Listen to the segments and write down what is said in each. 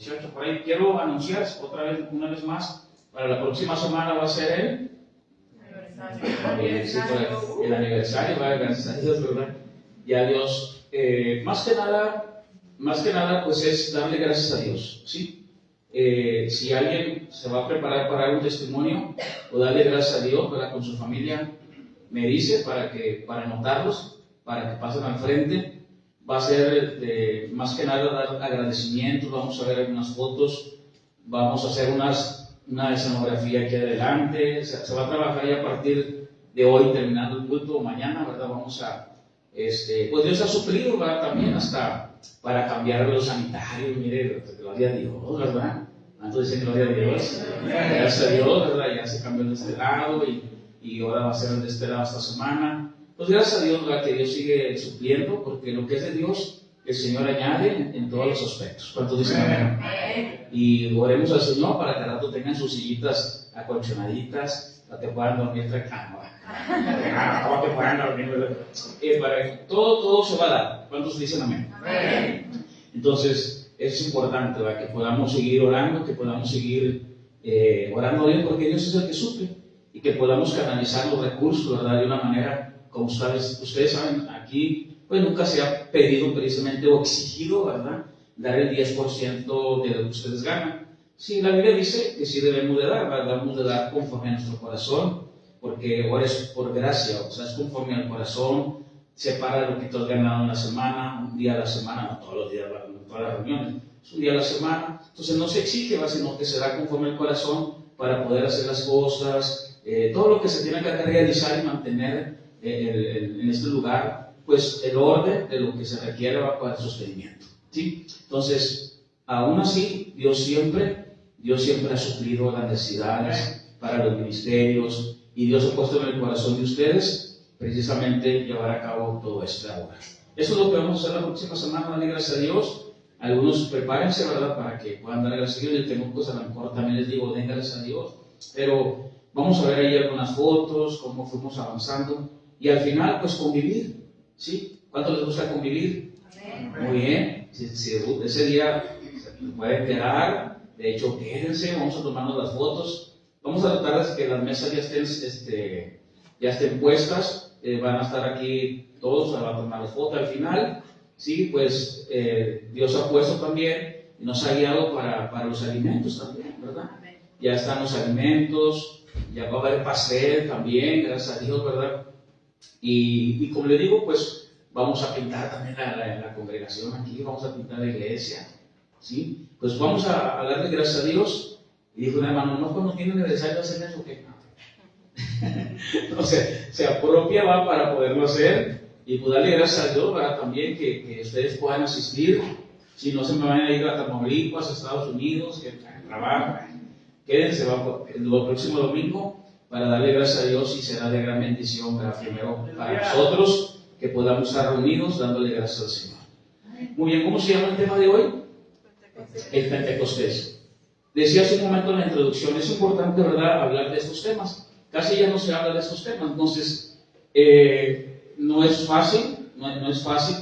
18 por ahí. Quiero anunciar otra vez, una vez más, para la próxima semana va a ser el aniversario, gracias a Dios, ¿verdad? Y a Dios, más que nada, pues es darle gracias a Dios, ¿sí? Si alguien se va a preparar para dar un testimonio, o darle gracias a Dios, ¿verdad? Con su familia, me dice para anotarlos, para que pasen al frente. Va a ser más que nada dar agradecimientos, vamos a ver algunas fotos, vamos a hacer una escenografía aquí adelante, se va a trabajar ya a partir de hoy, terminando el culto, mañana, ¿verdad? Vamos a, pues Dios ha suplido, ¿verdad? También hasta para cambiar los sanitarios, mire, gloria a Dios, ¿verdad? Antes dicen gloria a Dios, gracias a Dios, ¿verdad? Ya se cambió de este lado y ahora va a ser de este lado esta semana. Pues gracias a Dios, ¿verdad? Que Dios sigue supliendo, porque lo que es de Dios, el Señor añade en todos los aspectos. ¿Cuántos dicen amén? Y oremos al Señor para que al rato tengan sus sillitas acolchonaditas, para que puedan dormir tranquilos. Para que puedan dormir. Para que todo se va a dar. ¿Cuántos dicen amén? Entonces, es importante, ¿verdad? Que podamos seguir orando, que podamos seguir orando bien, porque Dios es el que suple, y que podamos canalizar los recursos, ¿verdad? De una manera, como ustedes saben, aquí pues nunca se ha pedido precisamente o exigido, ¿verdad? Dar el 10% de lo que ustedes ganan. Sí, la Biblia dice que sí debemos de dar, ¿verdad? Debemos de dar conforme a nuestro corazón, porque ahora es por gracia, o sea, es conforme al corazón, separa lo que tú has ganado en la semana, un día a la semana, no todos los días, no todas las reuniones, es un día a la semana. Entonces no se exige, ¿verdad? Sino que se da conforme al corazón para poder hacer las cosas, todo lo que se tiene que realizar y mantener en este lugar, pues el orden de lo que se requiere va para el sostenimiento, ¿sí? Entonces, aún así, Dios siempre ha suplido las necesidades para los ministerios, y Dios ha puesto en el corazón de ustedes precisamente llevar a cabo todo esto ahora. Eso es lo que vamos a hacer la próxima semana, darle gracias a Dios. Algunos prepárense, ¿verdad? Para que puedan dar gracias a Dios. Yo tengo cosas, a lo mejor también les digo, den gracias a Dios, pero vamos a ver ahí algunas fotos, cómo fuimos avanzando. Y al final, pues convivir, ¿sí? ¿Cuánto les gusta convivir? Amén. Muy bien. Si ese día se pueden quedar, de hecho, quédense, vamos a tomarnos las fotos. Vamos a tratar de que las mesas ya estén puestas, van a estar aquí todos, se van a tomar las fotos al final, ¿sí? Pues Dios ha puesto también y nos ha guiado para los alimentos también, ¿verdad? Amén. Ya están los alimentos, ya va a haber pastel también, gracias a Dios, ¿verdad? Y como le digo, pues vamos a pintar también la congregación aquí, vamos a pintar la iglesia, ¿sí? Pues vamos a darle gracias a Dios. Y dijo un hermano, no, cuando tiene necesario hacer eso, que no. O sea, se apropia, va, para poderlo hacer, y pues darle gracias a Dios para también que ustedes puedan asistir. Si no se me van a ir a Tamaulipas, a Estados Unidos, que trabajan, quédense, va, el próximo domingo, para darle gracias a Dios, y será de gran bendición, primero para nosotros, que podamos estar reunidos dándole gracias al Señor. Muy bien, ¿cómo se llama el tema de hoy? El Pentecostés. Decía hace un momento en la introducción, es importante, ¿verdad?, hablar de estos temas. Casi ya no se habla de estos temas, entonces no es fácil,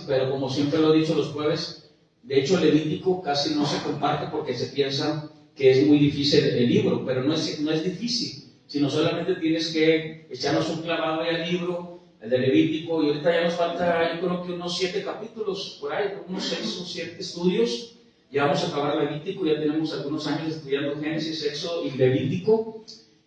pero como siempre lo he dicho los jueves, de hecho Levítico casi no se comparte porque se piensa que es muy difícil el libro, pero no es difícil, sino solamente tienes que echarnos un clavado ahí al libro, el de Levítico, y ahorita ya nos falta, yo creo que unos 7 capítulos, por ahí, unos 6 o 7 estudios. Ya vamos a acabar Levítico, ya tenemos algunos años estudiando Génesis, Éxodo y Levítico.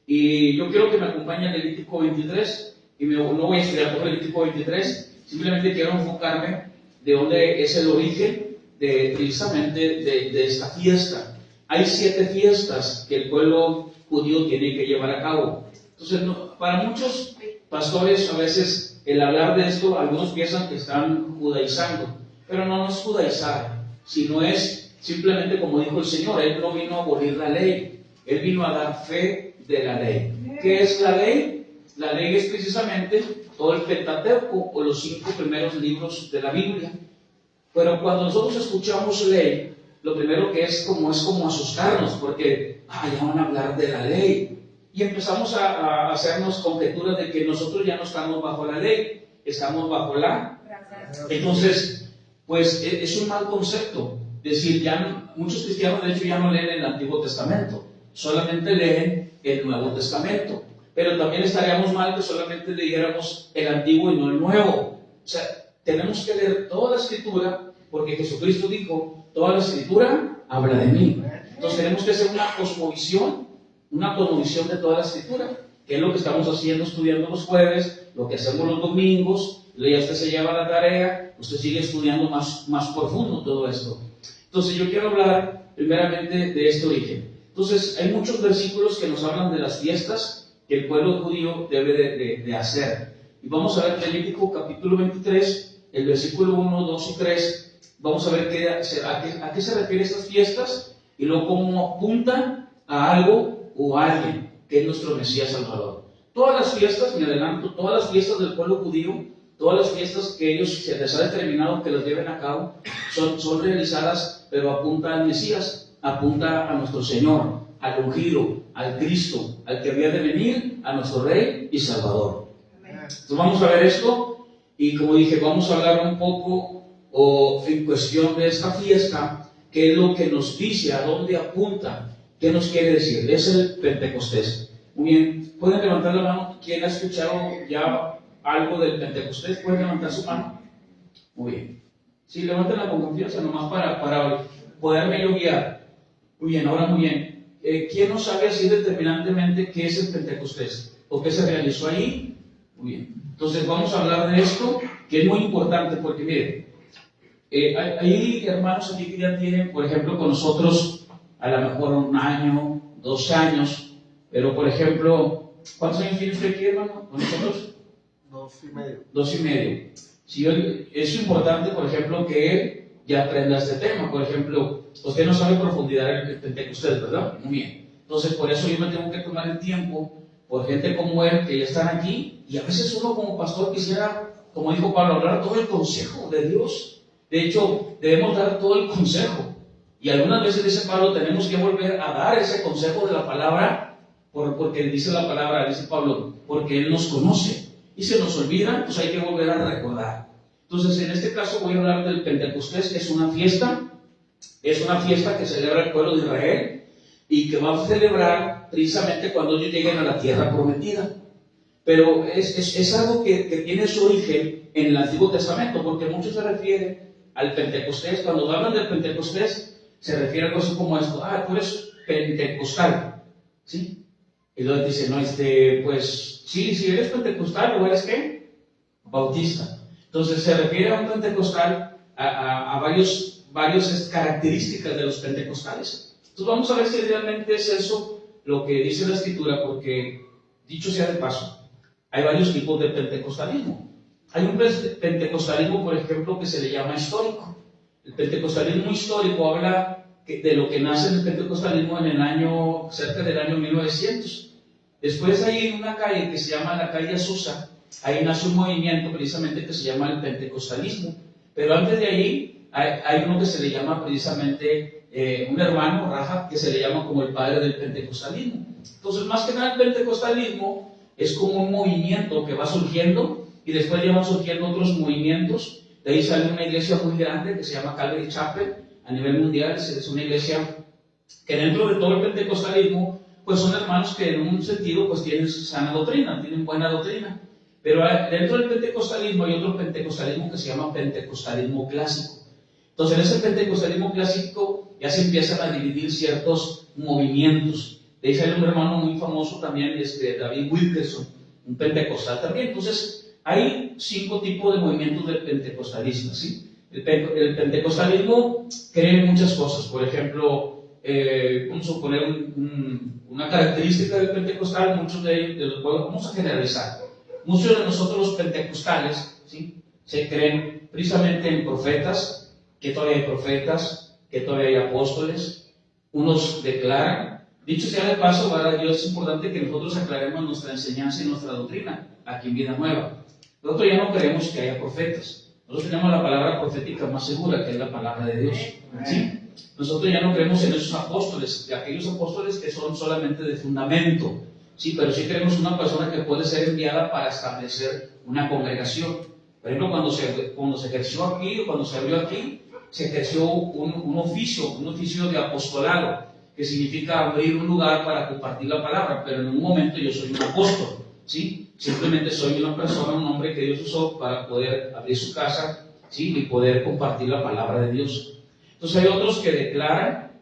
Y yo quiero que me acompañe a Levítico 23, y no voy a estudiar por Levítico 23, simplemente quiero enfocarme de dónde es el origen precisamente de esta fiesta. Hay 7 fiestas que el pueblo judío tiene que llevar a cabo. Entonces, para muchos pastores, a veces, el hablar de esto, algunos piensan que están judaizando, pero no es judaizar, sino es simplemente, como dijo el Señor, Él no vino a abolir la ley, Él vino a dar fe de la ley. ¿Qué es la ley? La ley es precisamente todo el Pentateuco, o los 5 primeros libros de la Biblia. Pero cuando nosotros escuchamos ley, lo primero que es como asustarnos, porque ya van a hablar de la ley. Y empezamos a hacernos conjeturas de que nosotros ya no estamos bajo la ley, estamos bajo la... Entonces, pues es un mal concepto. decir, muchos cristianos de hecho ya no leen el Antiguo Testamento, solamente leen el Nuevo Testamento. Pero también estaríamos mal que solamente leyéramos el Antiguo y no el Nuevo. O sea, tenemos que leer toda la Escritura, porque Jesucristo dijo, toda la Escritura habla de mí. Entonces tenemos que hacer una cosmovisión de toda la Escritura, que es lo que estamos haciendo, estudiando los jueves, lo que hacemos los domingos. Ya usted se lleva la tarea, usted sigue estudiando más profundo todo esto. Entonces yo quiero hablar primeramente de este origen. Entonces hay muchos versículos que nos hablan de las fiestas que el pueblo judío debe de hacer. Y vamos a ver Levítico capítulo 23, el versículo 1, 2 y 3. Vamos a ver a qué se refieren estas fiestas y luego cómo apuntan a algo o a alguien, que es nuestro Mesías Salvador. Todas las fiestas, me adelanto, todas las fiestas del pueblo judío, todas las fiestas que ellos se les ha determinado que las lleven a cabo, son realizadas, pero apunta al Mesías, apunta a nuestro Señor, al ungido, al Cristo, al que había de venir, a nuestro Rey y Salvador. Entonces vamos a ver esto, y como dije, vamos a hablar un poco en cuestión de esta fiesta, qué es lo que nos dice, a dónde apunta, qué nos quiere decir. Es el Pentecostés. Muy bien, ¿pueden levantar la mano? ¿Quién ha escuchado ya algo del Pentecostés? ¿Pueden levantar su mano? Muy bien. Sí, levántenla con confianza, nomás para poderme yo guiar. Muy bien, ahora muy bien. ¿Quién no sabe así determinantemente qué es el Pentecostés? ¿O qué se realizó ahí? Muy bien. Entonces vamos a hablar de esto, que es muy importante, porque miren, hay hermanos aquí que ya tienen, por ejemplo, con nosotros a lo mejor 1 año, 2 años, pero por ejemplo, ¿cuántos años tiene usted aquí, hermano, con nosotros? 2,5. 2,5. Si es importante, por ejemplo, que él ya aprenda este tema. Por ejemplo, usted no sabe profundidad el Pentecostés, ¿verdad? Muy bien. Entonces, por eso yo me tengo que tomar el tiempo por gente como él, que ya están aquí, y a veces uno como pastor quisiera, como dijo Pablo, hablar todo el consejo de Dios. De hecho, debemos dar todo el consejo. Y algunas veces, dice Pablo, tenemos que volver a dar ese consejo de la palabra, porque dice la palabra, dice Pablo, porque Él nos conoce. Y se nos olvida, pues hay que volver a recordar. Entonces, en este caso voy a hablar del Pentecostés, que es una fiesta que celebra el pueblo de Israel y que va a celebrar precisamente cuando ellos lleguen a la tierra prometida. Pero es algo que tiene su origen en el Antiguo Testamento, porque muchos se refieren al Pentecostés. Cuando hablan del Pentecostés, se refiere a algo así como esto: tú eres pentecostal, ¿sí? Y luego dice, no, pues, sí, si eres pentecostal, ¿o eres qué? Bautista. Entonces se refiere a un pentecostal, a varias características de los pentecostales. Entonces vamos a ver si realmente es eso lo que dice la Escritura, porque, dicho sea de paso, hay varios tipos de pentecostalismo. Hay un pentecostalismo, por ejemplo, que se le llama histórico. El pentecostalismo histórico habla de lo que nace en el pentecostalismo cerca del año 1900. Después hay una calle que se llama la calle Azusa, ahí nace un movimiento precisamente que se llama el pentecostalismo. Pero antes de ahí hay uno que se le llama precisamente un hermano, Rahab, que se le llama como el padre del pentecostalismo. Entonces, más que nada, el pentecostalismo es como un movimiento que va surgiendo y después ya van surgiendo otros movimientos. De ahí sale una iglesia muy grande que se llama Calvary Chapel a nivel mundial. Es una iglesia que dentro de todo el pentecostalismo, pues son hermanos que en un sentido pues tienen sana doctrina, tienen buena doctrina. Pero dentro del pentecostalismo hay otro pentecostalismo que se llama pentecostalismo clásico. Entonces en ese pentecostalismo clásico ya se empiezan a dividir ciertos movimientos. De ahí sale un hermano muy famoso también, David Wilkerson, un pentecostal también. Entonces hay 5 tipos de movimientos de pentecostalistas, ¿sí? El pentecostalismo cree en muchas cosas. Por ejemplo, vamos a poner una característica del pentecostal, muchos de los pueblos, vamos a generalizar. Muchos de nosotros los pentecostales, ¿sí?, se creen precisamente en profetas, que todavía hay profetas, que todavía hay apóstoles. Unos declaran, dicho sea de paso, para Dios es importante que nosotros aclaremos nuestra enseñanza y nuestra doctrina aquí en Vida Nueva. Nosotros ya no creemos que haya profetas. Nosotros tenemos la palabra profética más segura, que es la palabra de Dios, ¿sí? Nosotros ya no creemos en esos apóstoles, aquellos apóstoles que son solamente de fundamento, sí, pero sí creemos en una persona que puede ser enviada para establecer una congregación. Por ejemplo, cuando se ejerció aquí o cuando se abrió aquí, se ejerció un oficio de apostolado, que significa abrir un lugar para compartir la palabra, pero en un momento yo soy un apóstol, ¿sí? Simplemente soy una persona, un hombre que Dios usó para poder abrir su casa, ¿sí? Y poder compartir la palabra de Dios. Entonces hay otros que declaran,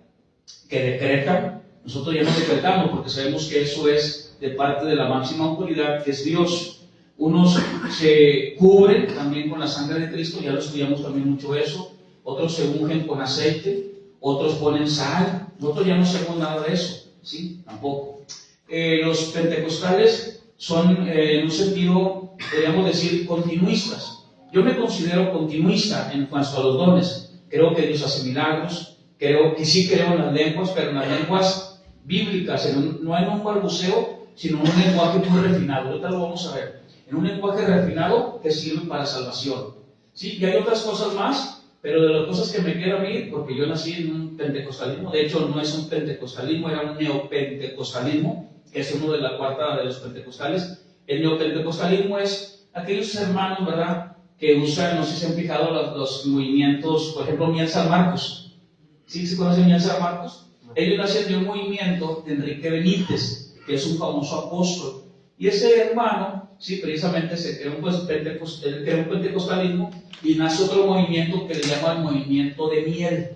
que decretan. Nosotros ya no decretamos porque sabemos que eso es de parte de la máxima autoridad, que es Dios. Unos se cubren también con la sangre de Cristo, ya lo estudiamos también mucho eso. Otros se ungen con aceite, otros ponen sal. Nosotros ya no hacemos nada de eso, ¿sí? Tampoco. Los pentecostales son, en un sentido, podríamos decir, continuistas. Yo me considero continuista en cuanto a los dones. Creo que Dios hace milagros, creo que sí creo en las lenguas, pero en las lenguas bíblicas, no en un balbuceo, sino en un lenguaje muy refinado. Ahorita lo vamos a ver. En un lenguaje refinado que sirve para salvación. ¿Sí? Y hay otras cosas más. Pero de las cosas que me queda a mí, porque yo nací en un pentecostalismo, de hecho no es un pentecostalismo, era un neopentecostalismo, que es uno de la cuarta de los pentecostales. El neopentecostalismo es aquellos hermanos, ¿verdad?, que usan, no sé si se han fijado, los movimientos, por ejemplo, Miel San Marcos. ¿Sí se conoce Miel San Marcos? Ellos nacen de un movimiento de Enrique Benítez, que es un famoso apóstol. Y ese hermano, sí, precisamente se creó un pentecostalismo y nace otro movimiento que le llama el movimiento de Miel.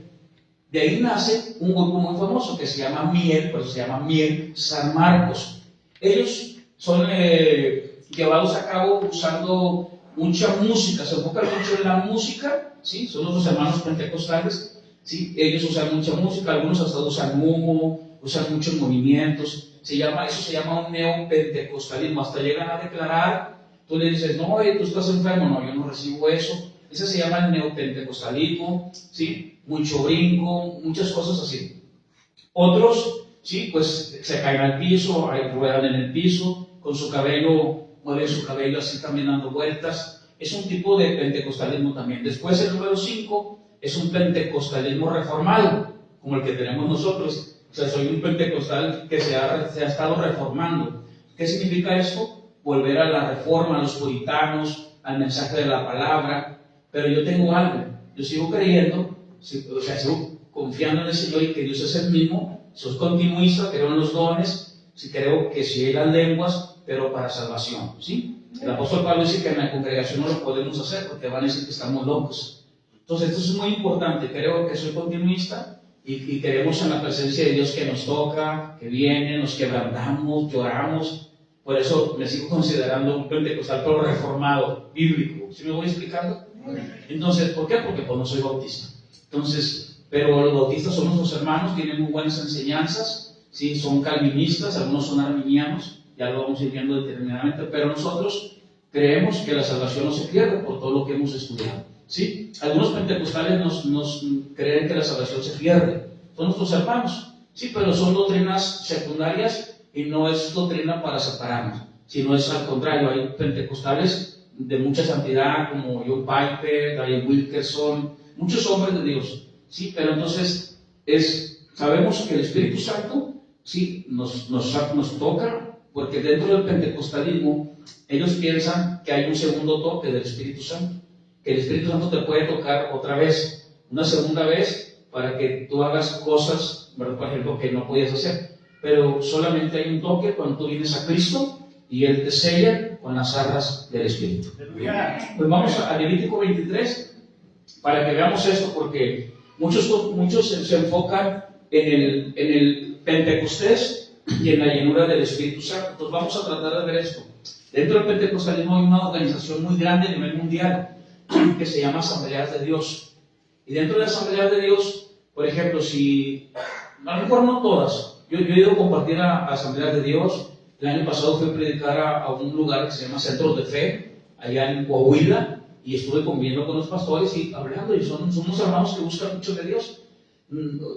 De ahí nace un grupo muy famoso que se llama Miel, por eso se llama Miel San Marcos. Ellos son llevados a cabo usando mucha música, se enfocan mucho en la música, ¿sí? Son los hermanos pentecostales, ¿sí? Ellos usan mucha música, algunos hasta usan humo, usan muchos movimientos. Eso se llama un neopentecostalismo. Hasta llegan a declarar, tú le dices, no, tú estás enfermo, no, yo no recibo eso. Ese se llama el neopentecostalismo, ¿sí? Mucho brinco, muchas cosas así. Otros, sí, pues se caen al piso, ruedan en el piso, con su cabello, mueven su cabello así también dando vueltas. Es un tipo de pentecostalismo también. Después el número 5 es un pentecostalismo reformado, como el que tenemos nosotros. O sea, soy un pentecostal que se ha estado reformando. ¿Qué significa esto? Volver a la reforma, a los puritanos, al mensaje de la palabra. Pero yo tengo algo. Yo sigo creyendo, o sea, sigo confiando en el Señor y que Dios es el mismo. Soy continuista, creo en los dones, sí creo que sí hay las lenguas, pero para salvación, ¿sí? El apóstol Pablo dice que en la congregación no lo podemos hacer porque van a decir que estamos locos. Entonces, esto es muy importante. Creo que soy continuista. Y creemos en la presencia de Dios que nos toca, que viene, nos quebrantamos, lloramos. Por eso me sigo considerando un pentecostal, pero reformado, bíblico. ¿Sí me voy explicando? Entonces, ¿por qué? Porque pues no soy bautista. Entonces, pero los bautistas son nuestros hermanos, tienen muy buenas enseñanzas, ¿sí? Son calvinistas, algunos son arminianos, ya lo vamos a ir viendo determinadamente, pero nosotros creemos que la salvación no se pierde por todo lo que hemos estudiado. ¿Sí? Algunos pentecostales nos creen que la salvación se pierde. Son nuestros hermanos, sí, pero son doctrinas secundarias y no es doctrina para separarnos, sino es al contrario. Hay pentecostales de mucha santidad como John Piper, Daniel Wilkerson, muchos hombres de Dios, sí, pero entonces sabemos que el Espíritu Santo, sí, nos toca, porque dentro del pentecostalismo ellos piensan que hay un segundo toque del Espíritu Santo. Que el Espíritu Santo te puede tocar otra vez, una segunda vez, para que tú hagas cosas, ¿verdad? Por ejemplo, que no podías hacer. Pero solamente hay un toque cuando tú vienes a Cristo y Él te sella con las arras del Espíritu. Pues vamos a Levítico 23 para que veamos esto, porque muchos se enfocan en el Pentecostés y en la llenura del Espíritu Santo. Entonces vamos a tratar de ver esto. Dentro del pentecostalismo hay una organización muy grande a nivel mundial que se llama Asambleas de Dios. Y dentro de Asambleas de Dios, por ejemplo, a lo mejor no todas, yo he ido a compartir a Asambleas de Dios. El año pasado fui a predicar a un lugar que se llama Centros de Fe, allá en Coahuila, y estuve conviviendo con los pastores y hablando, y son unos hermanos que buscan mucho de Dios.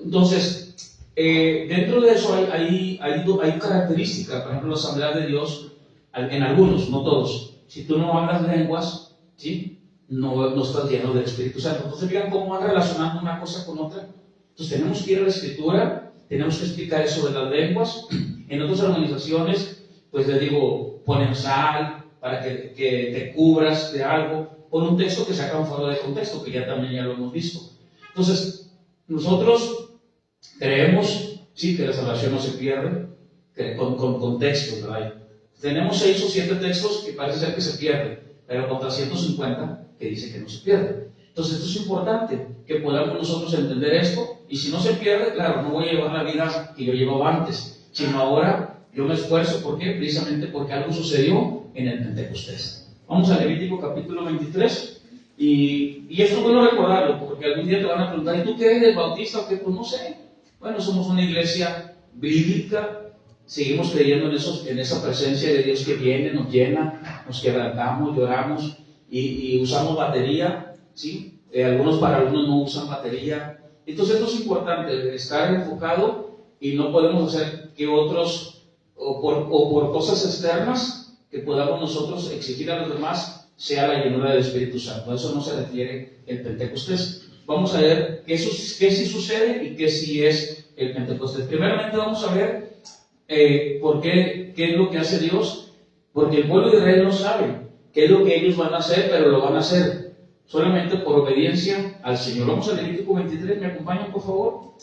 Entonces, dentro de eso hay características. Por ejemplo, la Asamblea de Dios, en algunos, no todos, si tú no hablas lenguas, ¿sí?, no estás lleno del Espíritu Santo. Entonces, vean cómo van relacionando una cosa con otra. Entonces, tenemos que ir a la Escritura, tenemos que explicar eso de las lenguas. En otras organizaciones, pues les digo, ponen sal para que te cubras de algo, con un texto que sacan fuera de contexto, que ya lo hemos visto. Entonces, nosotros creemos, sí, que la salvación no se pierde, con textos, ¿verdad? Tenemos 6 o 7 textos que parece ser que se pierden, pero contra 150 que dice que no se pierde. Entonces, esto es importante, que podamos nosotros entender esto, y si no se pierde, claro, no voy a llevar la vida que yo llevaba antes, sino ahora yo me esfuerzo. ¿Por qué? Precisamente porque algo sucedió en el Pentecostés. Vamos a Levítico capítulo 23, y esto es bueno recordarlo, porque algún día te van a preguntar, ¿y tú qué eres, bautista o qué? Pues no sé. Bueno, somos una iglesia bíblica, seguimos creyendo en esa presencia de Dios que viene, nos llena, nos quebrantamos, lloramos y usamos batería, ¿sí? Para algunos no usan batería. Entonces esto es importante, estar enfocado, y no podemos hacer que otros, o por cosas externas, que podamos nosotros exigir a los demás, sea la llenura del Espíritu Santo. A eso no se refiere el Pentecostés. Vamos a ver qué sí sucede y qué sí es el Pentecostés. Primeramente vamos a ver ¿por qué? ¿Qué es lo que hace Dios? Porque el pueblo de Israel no sabe qué es lo que ellos van a hacer, pero lo van a hacer solamente por obediencia al Señor. Vamos a Levítico 23, ¿me acompañan por favor?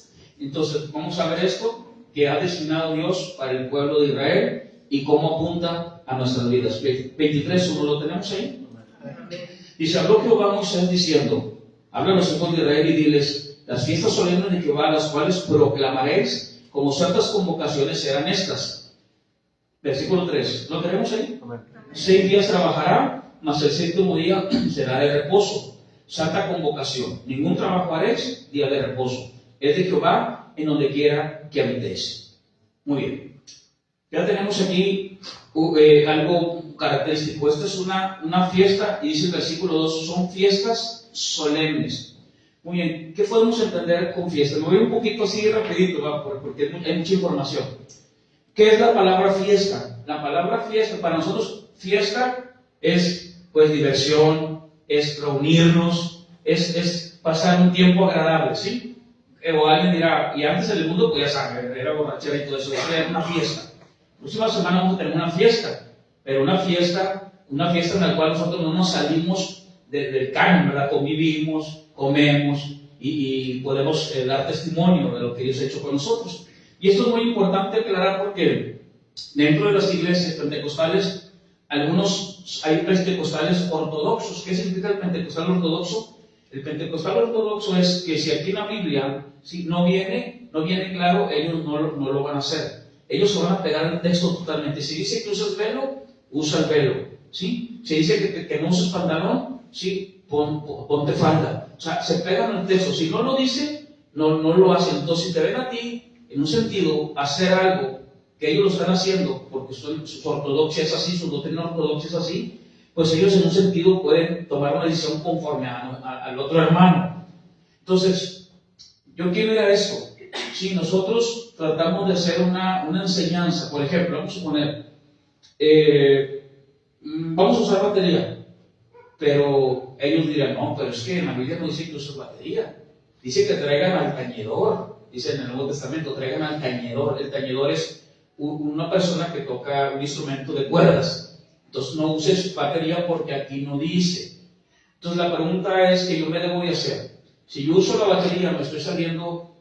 Entonces vamos a ver esto que ha designado Dios para el pueblo de Israel y cómo apunta a nuestras vidas. 23, ¿no lo tenemos ahí? Dice: habló Jehová a Moisés diciendo, habla a los hijos de Israel y diles, las fiestas solemnes de Jehová, las cuales proclamaréis como santas convocaciones, serán estas. Versículo 3, ¿lo tenemos ahí? 6 días trabajará, mas el 7º día será de reposo, santa convocación. Ningún trabajo haréis, día de reposo. Es de Jehová en donde quiera que habitéis. Muy bien. Ya tenemos aquí algo característico. Esta es una fiesta, y dice el versículo 2, son fiestas solemnes. Muy bien, ¿qué podemos entender con fiesta? Me voy un poquito así rapidito, porque hay mucha información. ¿Qué es la palabra fiesta? La palabra fiesta, para nosotros, fiesta es pues diversión, es reunirnos, es pasar un tiempo agradable, ¿sí? O alguien dirá, y antes en el mundo pues ya saben, era borrachera y todo eso, era una fiesta. La próxima semana vamos a tener una fiesta, pero una fiesta en la cual nosotros no nos salimos del canon, ¿verdad? Convivimos, comemos y podemos dar testimonio de lo que Dios ha hecho con nosotros. Y esto es muy importante aclarar, porque dentro de las iglesias pentecostales, hay pentecostales ortodoxos. ¿Qué significa el pentecostal ortodoxo? El pentecostal ortodoxo es que si aquí en la Biblia no viene claro, ellos no lo van a hacer. Ellos se van a pegar el texto totalmente. Si dice que usas velo, usa el velo, ¿sí? Si dice que no uses pantalón, ¿sí? Ponte falda. O sea, se pegan el texto. Si no lo dice, no lo hacen. Entonces, si te ven a ti, en un sentido, hacer algo que ellos lo están haciendo, porque su ortodoxia es así, su doctrina ortodoxa es así, pues ellos en un sentido pueden tomar una decisión conforme al otro hermano. Entonces, yo quiero ir a esto. Si nosotros tratamos de hacer una enseñanza, por ejemplo, vamos a poner, vamos a usar batería. Pero ellos dirán, no, pero es que en la Biblia no dice que uses batería. Dice que traigan al tañedor. Dice en el Nuevo Testamento, traigan al tañedor. El tañedor es una persona que toca un instrumento de cuerdas. Entonces no uses batería porque aquí no dice. Entonces la pregunta es que yo me debo de hacer. Si yo uso la batería, ¿me estoy saliendo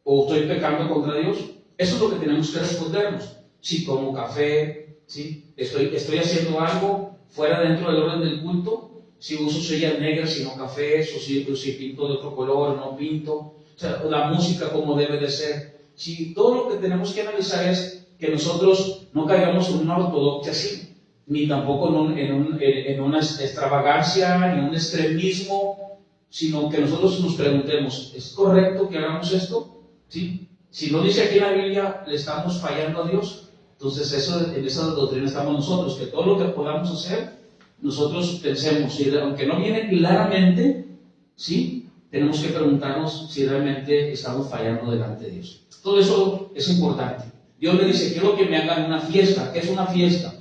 o estoy pecando contra Dios? Eso es lo que tenemos que respondernos. Si tomo café, ¿sí? Estoy haciendo algo fuera dentro del orden del culto. Si uso sillas negras, si no cafés, o si pinto de otro color, no pinto. O sea, la música como debe de ser. Si todo lo que tenemos que analizar es que nosotros no caigamos en una ortodoxia así, ni tampoco en una extravagancia, ni en un extremismo, sino que nosotros nos preguntemos, ¿es correcto que hagamos esto? ¿Sí? Si no dice aquí en la Biblia, ¿le estamos fallando a Dios? Entonces en esa doctrina estamos nosotros, que todo lo que podamos hacer, nosotros pensemos, aunque no viene claramente, ¿sí? Tenemos que preguntarnos si realmente estamos fallando delante de Dios. Todo eso es importante. Dios le dice, quiero que me hagan una fiesta. ¿Qué es una fiesta?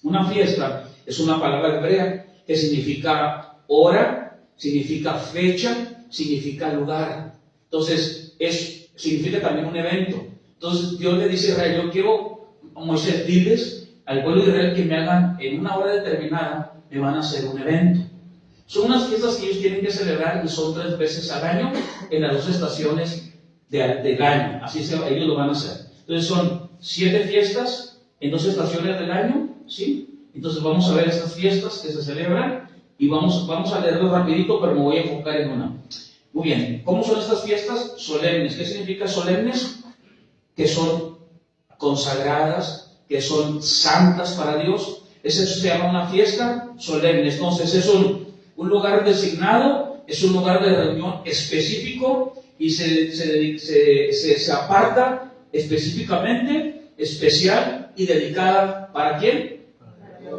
Una fiesta es una palabra hebrea que significa hora, significa fecha, significa lugar. Entonces, significa también un evento. Entonces, Dios le dice a Israel, yo quiero, Moisés, diles al pueblo de Israel que me hagan en una hora determinada, me van a hacer un evento. Son unas fiestas que ellos tienen que celebrar y son 3 veces al año en las 2 estaciones del año. Ellos lo van a hacer. Entonces son 7 fiestas en 2 estaciones del año, ¿sí? Entonces vamos a ver estas fiestas que se celebran y vamos a leerlo rapidito, pero me voy a enfocar en una. Muy bien, ¿cómo son estas fiestas? Solemnes. ¿Qué significa solemnes? Que son consagradas, que son santas para Dios. Eso se llama una fiesta solemne. Entonces es un lugar designado, es un lugar de reunión específico y se aparta específicamente, especial y dedicada ¿para quién?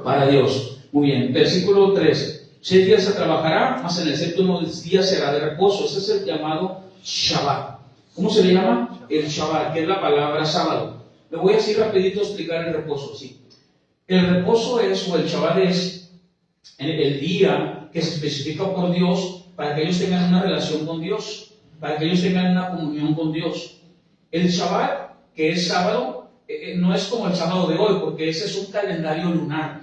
Para Dios. Muy bien, versículo 13. 6 días se trabajará, mas en el 7º día será de reposo. Ese es el llamado Shabbat. ¿Cómo se le llama? El Shabbat, que es la palabra sábado. Me voy así rapidito a explicar el reposo. Sí. El reposo es, o el Shabbat es, el día que se especifica por Dios para que ellos tengan una relación con Dios, para que ellos tengan una comunión con Dios. El Shabbat, que es sábado, no es como el sábado de hoy, porque ese es un calendario lunar.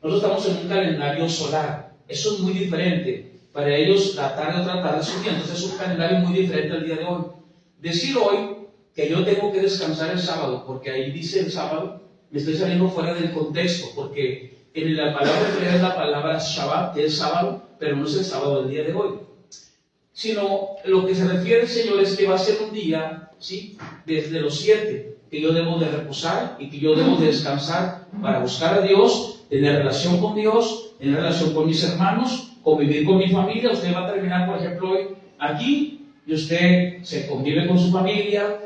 Nosotros estamos en un calendario solar. Eso es muy diferente. Para ellos, la tarde, otra tarde es un día. Entonces es un calendario muy diferente al día de hoy. Decir hoy que yo tengo que descansar el sábado, porque ahí dice el sábado, me estoy saliendo fuera del contexto, porque en la palabra hebrea es la palabra Shabbat, que es sábado, pero no es el sábado del día de hoy. Sino lo que se refiere el Señor es que va a ser un día, ¿sí? Desde los 7, que yo debo de reposar y que yo debo de descansar para buscar a Dios, tener relación con Dios, tener relación con mis hermanos, convivir con mi familia. Usted va a terminar, por ejemplo, hoy aquí y usted se convive con su familia,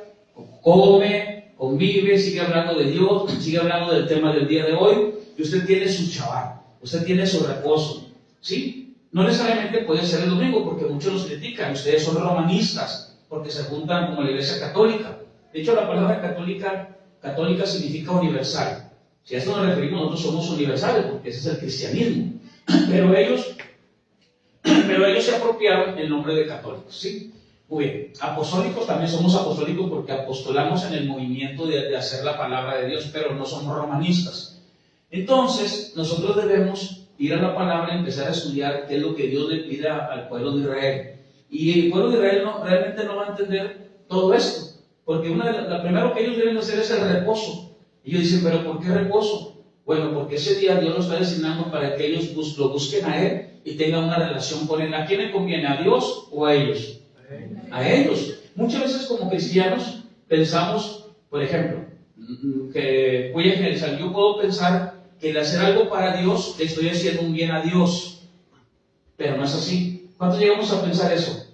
come, convive, sigue hablando de Dios, sigue hablando del tema del día de hoy y usted tiene su Shabbat, usted tiene su reposo, ¿sí? No necesariamente puede ser el domingo porque muchos los critican, ustedes son romanistas porque se juntan como la iglesia católica. De hecho, la palabra católica significa universal. Si a esto nos referimos, nosotros somos universales porque ese es el cristianismo. Pero ellos se apropiaron el nombre de católicos, ¿sí? Muy bien. Apostólicos también somos apostólicos porque apostolamos en el movimiento de hacer la palabra de Dios, pero no somos romanistas. Entonces, nosotros debemos ir a la palabra y empezar a estudiar qué es lo que Dios le pide al pueblo de Israel. Y el pueblo de Israel realmente no va a entender todo esto, porque lo primero que ellos deben hacer es el reposo. Y ellos dicen, ¿pero por qué reposo? Bueno, porque ese día Dios lo está designando para que ellos lo busquen a Él y tengan una relación con Él. ¿A quién le conviene? ¿A Dios o a ellos? A ellos. Muchas veces como cristianos pensamos, por ejemplo, que voy a generalizar, yo puedo pensar que el hacer algo para Dios le estoy haciendo un bien a Dios, pero no es así. ¿Cuántos llegamos a pensar eso?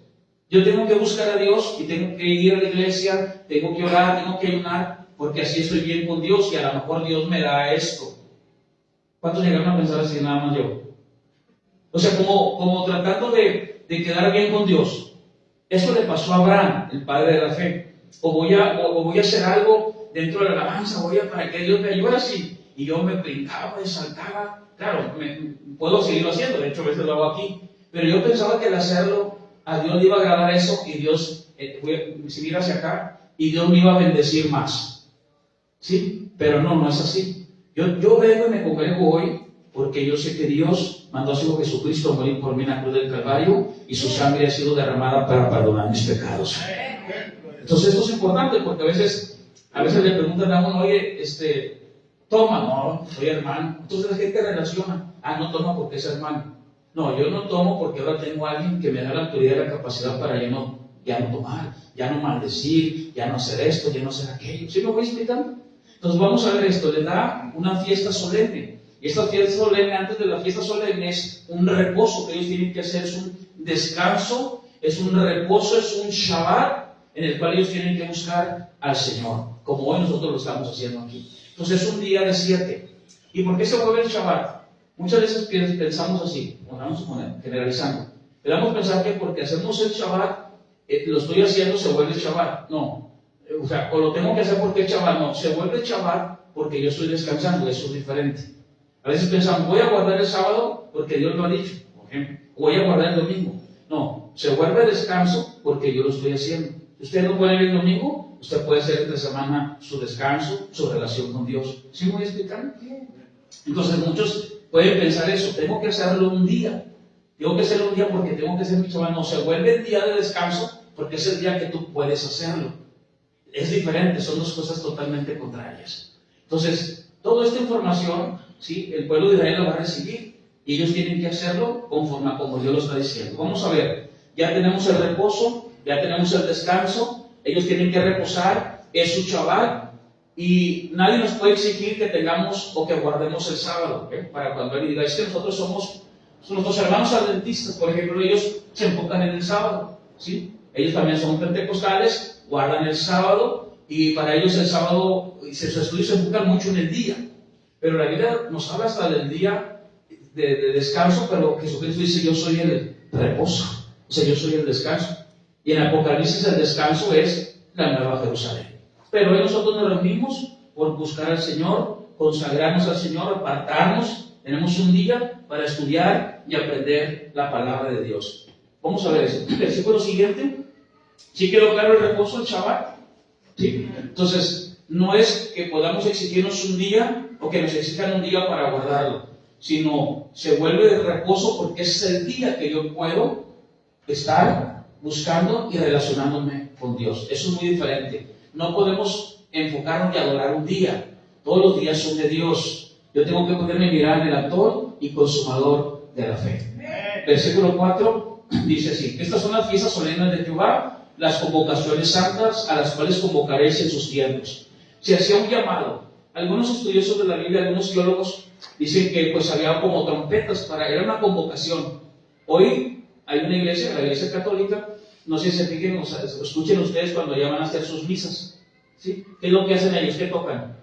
Yo tengo que buscar a Dios y tengo que ir a la iglesia, tengo que orar, tengo que ayunar, porque así estoy bien con Dios y a lo mejor Dios me da esto. ¿Cuántos llegaron a pensar así? Nada más yo. O sea, como tratando de quedar bien con Dios. Eso le pasó a Abraham, el padre de la fe. O voy a hacer algo dentro de la alabanza, para que Dios me ayude así. Y yo me brincaba y saltaba. Claro, puedo seguirlo haciendo, de hecho a veces lo hago aquí. Pero yo pensaba que al hacerlo, a Dios le iba a agradar eso y Dios, voy a seguir hacia acá, y Dios me iba a bendecir más. ¿Sí? Pero no es así. Yo vengo y me congrego hoy porque yo sé que Dios mandó a su Hijo Jesucristo a morir por mí en la cruz del Calvario y su sangre ha sido derramada para perdonar mis pecados. Entonces esto es importante porque a veces le preguntan a uno, oye, toma, no, soy hermano. Entonces la gente relaciona, no toma porque es hermano. No, yo no tomo porque ahora tengo a alguien que me da la autoridad y la capacidad para ya no tomar, ya no maldecir, ya no hacer esto, ya no hacer aquello. ¿Sí me voy explicando? Entonces vamos a ver esto, le da una fiesta solemne. Y esta fiesta solemne, antes de la fiesta solemne, es un reposo que ellos tienen que hacer, es un descanso, es un reposo, es un Shabbat en el cual ellos tienen que buscar al Señor, como hoy nosotros lo estamos haciendo aquí. Entonces es un día de 7. ¿Y por qué se vuelve el Shabbat? Muchas veces pensamos así, vamos a poner, generalizando. Debemos pensar que porque hacemos el Shabbat, lo estoy haciendo, se vuelve Shabbat. No, o lo tengo que hacer porque es Shabbat. No, se vuelve Shabbat porque yo estoy descansando, eso es diferente. A veces pensamos, voy a guardar el sábado porque Dios lo ha dicho, por ejemplo. Voy a guardar el domingo. No, se vuelve descanso porque yo lo estoy haciendo. Si usted no puede ir el domingo, usted puede hacer entre semana su descanso, su relación con Dios. ¿Sí me voy a explicar? Entonces muchos pueden pensar eso, tengo que hacerlo un día. tengo que hacerlo un día porque tengo que hacer mi Shabbat. No, se vuelve el día de descanso porque es el día que tú puedes hacerlo. Es diferente, son dos cosas totalmente contrarias. Entonces, toda esta información, ¿sí?, el pueblo de Israel la va a recibir y ellos tienen que hacerlo conforme a como Dios lo está diciendo. Vamos a ver, ya tenemos el reposo, ya tenemos el descanso, ellos tienen que reposar, es su Shabbat, y nadie nos puede exigir que tengamos o que guardemos el sábado, ¿eh? Para cuando él diga, es que nosotros somos nuestros hermanos adventistas, por ejemplo, ellos se enfocan en el sábado, ¿sí? Ellos también son pentecostales, guardan el sábado, y para ellos el sábado, sus estudios se enfocan mucho en el día, pero la Biblia nos habla hasta del día de descanso, pero Jesucristo dice, yo soy el reposo, o sea, yo soy el descanso. Y en Apocalipsis el descanso es la Nueva Jerusalén. Pero hoy nosotros nos reunimos por buscar al Señor, consagrarnos al Señor, apartarnos. Tenemos un día para estudiar y aprender la palabra de Dios. Vamos a ver eso. El versículo siguiente. ¿Sí quedó claro el reposo, el Shabbat? ¿Sí? Entonces, no es que podamos exigirnos un día o que nos exijan un día para guardarlo, sino se vuelve de reposo porque es el día que yo puedo estar buscando y relacionándome con Dios. Eso es muy diferente. No podemos enfocarnos y adorar un día. Todos los días son de Dios. Yo tengo que poderme mirar en el autor y consumador de la fe. Versículo 4 dice así: estas son las fiestas solemnes de Jehová, las convocaciones santas a las cuales convocaréis en sus tiempos. Se hacía un llamado. Algunos estudiosos de la Biblia, algunos teólogos, dicen que pues había como trompetas, era una convocación. Hoy hay una iglesia, la iglesia católica, no sé si se fijen, escuchen ustedes cuando ya van a hacer sus misas, ¿sí? ¿Qué es lo que hacen ellos? ¿Qué tocan?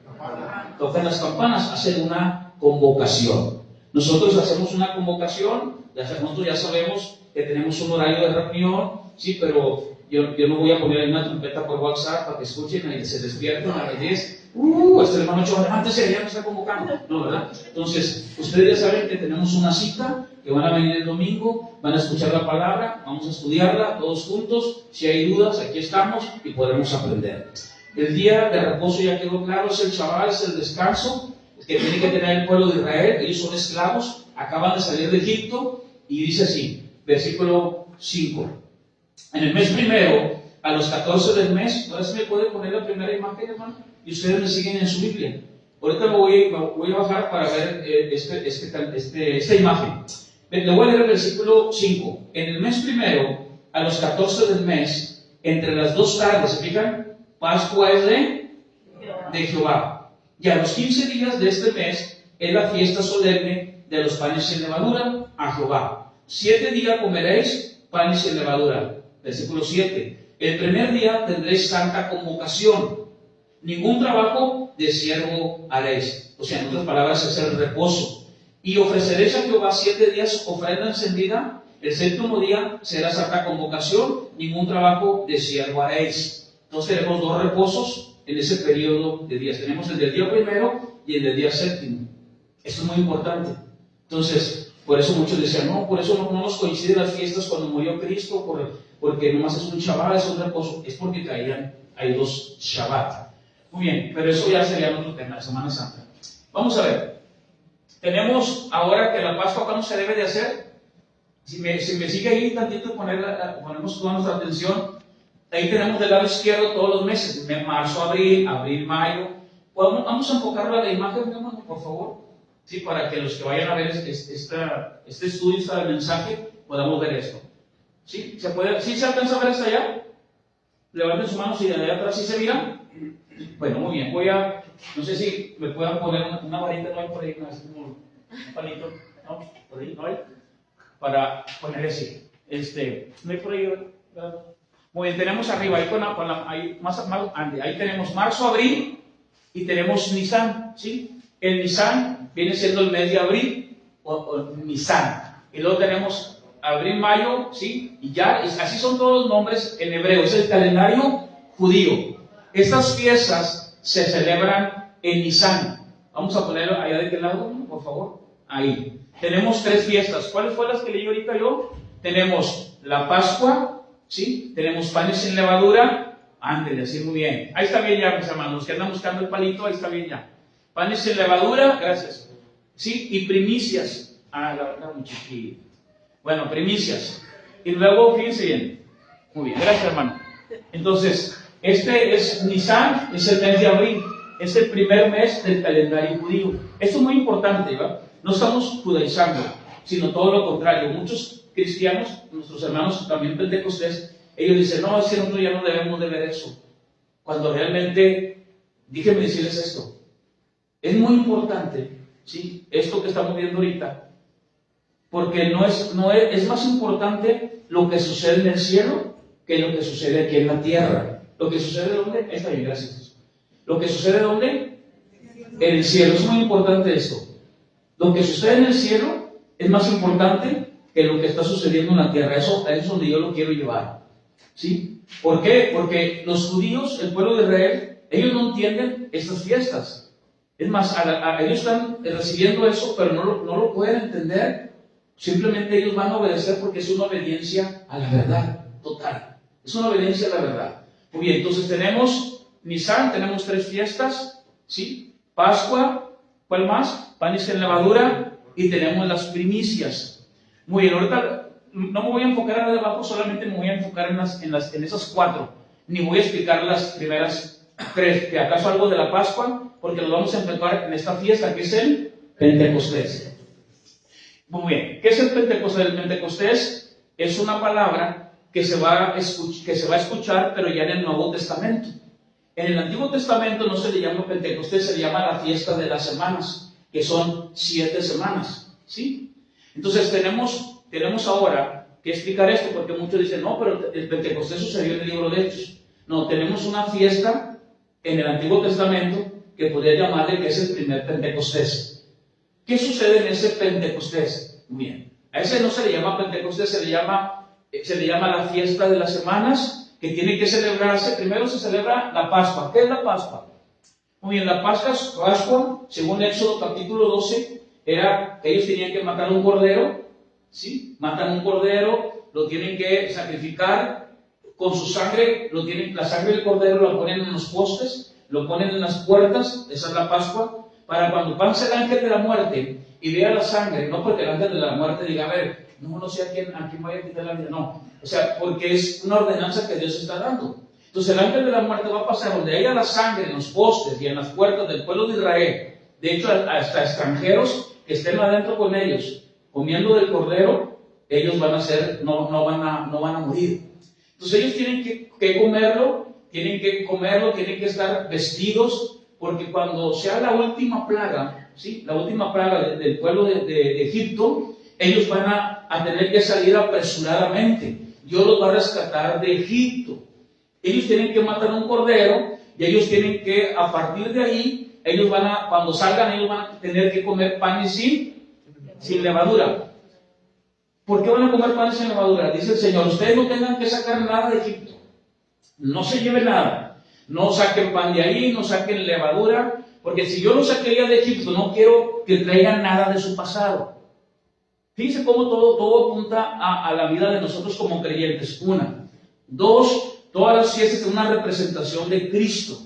Tocan las campanas, hacen una convocación. Nosotros hacemos una convocación, nosotros ya sabemos que tenemos un horario de reunión, sí, pero yo no voy a poner una trompeta por WhatsApp para que escuchen y se despierten a las 10. Este hermano Chon, antes ya me está convocando. No, ¿verdad? Entonces, ustedes ya saben que tenemos una cita, que van a venir el domingo, van a escuchar la palabra, vamos a estudiarla todos juntos. Si hay dudas, aquí estamos y podremos aprender. El día de reposo ya quedó claro, es el Shabbat, es el descanso que tiene que tener el pueblo de Israel. Ellos son esclavos, acaban de salir de Egipto, y dice así, versículo 5. En el mes primero, a los 14 del mes, ahora se me puede poner la primera imagen, hermano, y ustedes me siguen en su Biblia. Ahorita me voy a bajar para ver esta imagen. Le voy a leer el versículo 5. En el mes primero, a los 14 del mes, entre las 2 tardes, ¿se fijan? Pascua es de Jehová. Y a los 15 días de este mes es la fiesta solemne de los panes sin levadura a Jehová. 7 días comeréis panes sin levadura. Versículo 7. El primer día tendréis santa convocación. Ningún trabajo de siervo haréis. O sea, en otras palabras, es el reposo. Y ofreceréis a Jehová 7 días ofrenda encendida. El 7º día será santa convocación. Ningún trabajo de siervo haréis. Entonces tenemos 2 reposos en ese periodo de días. Tenemos el del día primero y el del día 7º. Esto es muy importante. Entonces, por eso muchos decían, no, por eso no nos coinciden las fiestas cuando murió Cristo, porque nomás es un Shabbat, es un reposo. Es porque hay 2 Shabbat. Muy bien, pero eso ya sería otro tema, la Semana Santa. Vamos a ver. Tenemos ahora que la Pascua, ¿cuándo se debe de hacer? Si me sigue ahí tantito, ponemos toda nuestra atención. Ahí tenemos del lado izquierdo todos los meses, marzo, abril, mayo. Vamos a enfocarlo a la imagen, hermano, por favor. Sí, para que los que vayan a ver este estudio, este mensaje, podamos ver esto. ¿Sí? ¿Sí se alcanza a ver hasta allá? Levanten su mano si de allá atrás sí se mira. Bueno, muy bien. No sé si me puedan poner una varita, no hay por ahí, así como un palito, ¿no? Por ahí, ¿no hay? Para poner así. No hay por ahí, ¿verdad? Muy bien, tenemos arriba, ahí tenemos marzo, abril, y tenemos Nisan, ¿sí? El Nisan viene siendo el mes de abril, o Nisan. Y luego tenemos abril, mayo, ¿sí? Y ya, así son todos los nombres en hebreo, es el calendario judío. Estas fiestas se celebran en Nisan. Vamos a ponerlo allá de qué lado, por favor. Ahí. Tenemos 3 fiestas. ¿Cuáles fueron las que leí ahorita yo? Tenemos la Pascua, ¿sí? Tenemos panes sin levadura. Ándale, así muy bien. Ahí está bien ya, mis hermanos. Los que andan buscando el palito, ahí está bien ya. Panes sin levadura, gracias. ¿Sí? Y primicias. La muy chiquita. Bueno, primicias. Y luego, fíjense bien. Muy bien, gracias, hermano. Entonces, este es Nisan, es el mes de abril. Es el primer mes del calendario judío. Esto es muy importante, ¿va? No estamos judaizando, sino todo lo contrario. Muchos cristianos, nuestros hermanos también pentecostés, ellos dicen, no, es que nosotros ya no debemos de ver eso. Cuando realmente, déjenme decirles esto, es muy importante, ¿sí? Esto que estamos viendo ahorita, porque es más importante lo que sucede en el cielo que lo que sucede aquí en la tierra. Lo que sucede ¿dónde? Está bien, gracias. Lo que sucede ¿dónde? En el cielo. Es muy importante esto. Lo que sucede en el cielo es más importante que lo que está sucediendo en la tierra. Eso es donde yo lo quiero llevar. ¿Sí? ¿Por qué? Porque los judíos, el pueblo de Israel, ellos no entienden estas fiestas. Es más, ellos están recibiendo eso, pero no lo pueden entender. Simplemente ellos van a obedecer porque es una obediencia a la verdad total. Es una obediencia a la verdad. Muy bien, entonces tenemos Nisan, tenemos 3 fiestas, ¿sí? Pascua, ¿cuál más? Panes en levadura, y tenemos las primicias. Muy bien, ahorita no me voy a enfocar en abajo, solamente me voy a enfocar en esas 4. Ni voy a explicar las primeras 3, que acaso algo de la Pascua, porque lo vamos a enfocar en esta fiesta, que es el Pentecostés. Muy bien, ¿qué es el Pentecostés? El Pentecostés es una palabra que se va a escuchar, pero ya en el Nuevo Testamento. En el Antiguo Testamento no se le llama Pentecostés, se le llama la fiesta de las semanas, que son 7 semanas, ¿sí? Entonces tenemos ahora que explicar esto, porque muchos dicen, no, pero el Pentecostés sucedió en el libro de Hechos. No, tenemos una fiesta en el Antiguo Testamento que podría llamarle que es el primer Pentecostés. ¿Qué sucede en ese Pentecostés? Muy bien, a ese no se le llama Pentecostés, se le llama la fiesta de las semanas, que tiene que celebrarse. Primero se celebra la Pascua. ¿Qué es la Pascua? Muy bien, la Pascua, según Éxodo capítulo 12, era que ellos tenían que matar un cordero, ¿sí? Matan un cordero, lo tienen que sacrificar con su sangre, la sangre del cordero la ponen en los postes, lo ponen en las puertas, esa es la Pascua, para cuando pase el ángel de la muerte y vea la sangre, no porque el ángel de la muerte diga, a ver, no sé a quién vaya a quitar la vida, no, o sea, porque es una ordenanza que Dios está dando. Entonces el ángel de la muerte va a pasar donde haya la sangre en los postes y en las puertas del pueblo de Israel. De hecho, hasta extranjeros que estén adentro con ellos, comiendo del cordero, ellos van a van a morir. Entonces ellos tienen que comerlo, tienen que estar vestidos, porque cuando sea la última plaga, ¿sí? La última plaga del pueblo de Egipto, ellos van a tener que salir apresuradamente. Dios los va a rescatar de Egipto. Ellos tienen que matar un cordero y ellos tienen que, a partir de ahí, cuando salgan, ellos van a tener que comer panes sin levadura. ¿Por qué van a comer panes sin levadura? Dice el Señor, ustedes no tengan que sacar nada de Egipto. No se lleven nada. No saquen pan de ahí, no saquen levadura, porque si yo lo saqué ya de Egipto, no quiero que traigan nada de su pasado. Fíjense cómo todo apunta a la vida de nosotros como creyentes. 1. 2. Todas las fiestas son una representación de Cristo.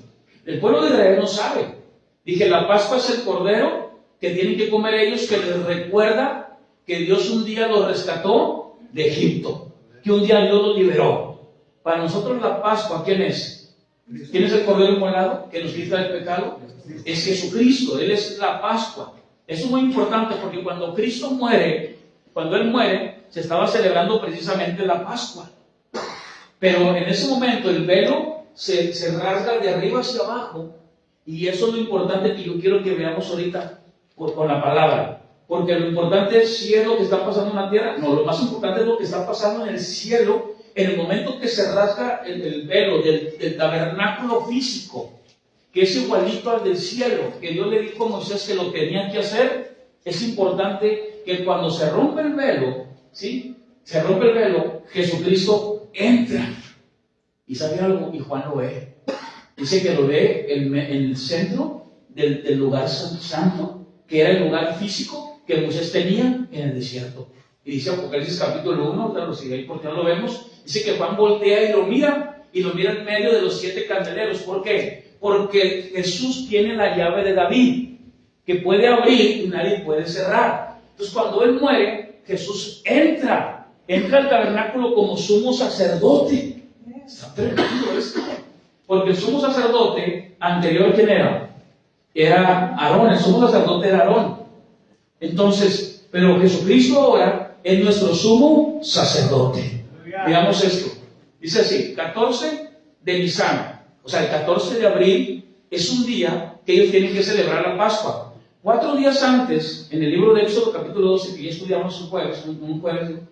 El pueblo de Israel no sabe. Dije, la Pascua es el cordero que tienen que comer ellos, que les recuerda que Dios un día los rescató de Egipto, que un día Dios los liberó. Para nosotros la Pascua, ¿quién es? ¿Quién es el cordero inmolado que nos quita el pecado? Es Jesucristo, Él es la Pascua. Eso es muy importante porque cuando Cristo muere, cuando Él muere, se estaba celebrando precisamente la Pascua. Pero en ese momento el velo se rasga de arriba hacia abajo, y eso es lo importante que yo quiero que veamos ahorita con la palabra. Porque lo importante si es lo que está pasando en la tierra, no, lo más importante es lo que está pasando en el cielo, en el momento que se rasga el velo del tabernáculo físico, que es igualito al del cielo, que Dios le dijo a Moisés que lo tenían que hacer. Es importante que cuando se rompe el velo, ¿sí? Se rompe el velo, Jesucristo entra. ¿Y sabe algo? Y Juan lo ve. Dice que lo ve en el centro del lugar santo, que era el lugar físico que Moisés tenía en el desierto. Y dice Apocalipsis capítulo 1, claro, si ahí porque no lo vemos, dice que Juan voltea y lo mira en medio de los 7 candeleros. ¿Por qué? Porque Jesús tiene la llave de David, que puede abrir y nadie puede cerrar. Entonces cuando Él muere, Jesús entra entra al tabernáculo como sumo sacerdote. Está tremendo esto. Porque el sumo sacerdote anterior, ¿quién era? Era Aarón, el sumo sacerdote era Aarón. Entonces, pero Jesucristo ahora es nuestro sumo sacerdote. Veamos esto. Dice así, 14 de Nisan, o sea, el 14 de abril es un día que ellos tienen que celebrar la Pascua. 4 días antes, en el libro de Éxodo capítulo 12, que ya estudiamos un jueves,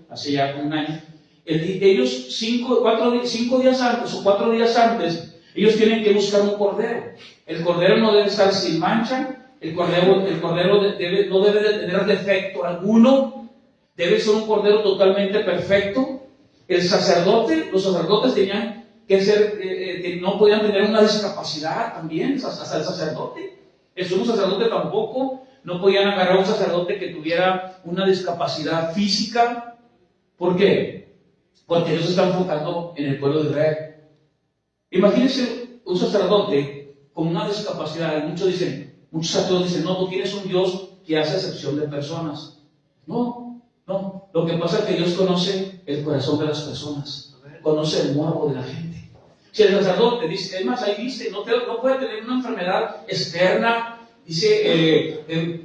hace ya un año, ellos 5 días antes o 4 días antes, ellos tienen que buscar un cordero. El cordero no debe estar sin mancha, el cordero no debe de tener defecto alguno, debe ser un cordero totalmente perfecto. Los sacerdotes tenían que ser, no podían tener una discapacidad también, hasta el sacerdote. El sumo sacerdote tampoco, no podían agarrar a un sacerdote que tuviera una discapacidad física. ¿Por qué? Porque Dios se está enfocando en el pueblo de Israel. Imagínense un sacerdote con una discapacidad. Muchos sacerdotes dicen, no, tú tienes un Dios que hace excepción de personas. No, lo que pasa es que Dios conoce el corazón de las personas, conoce el modo de la gente. Si el sacerdote dice, es más, ahí dice, no puede tener una enfermedad externa, dice,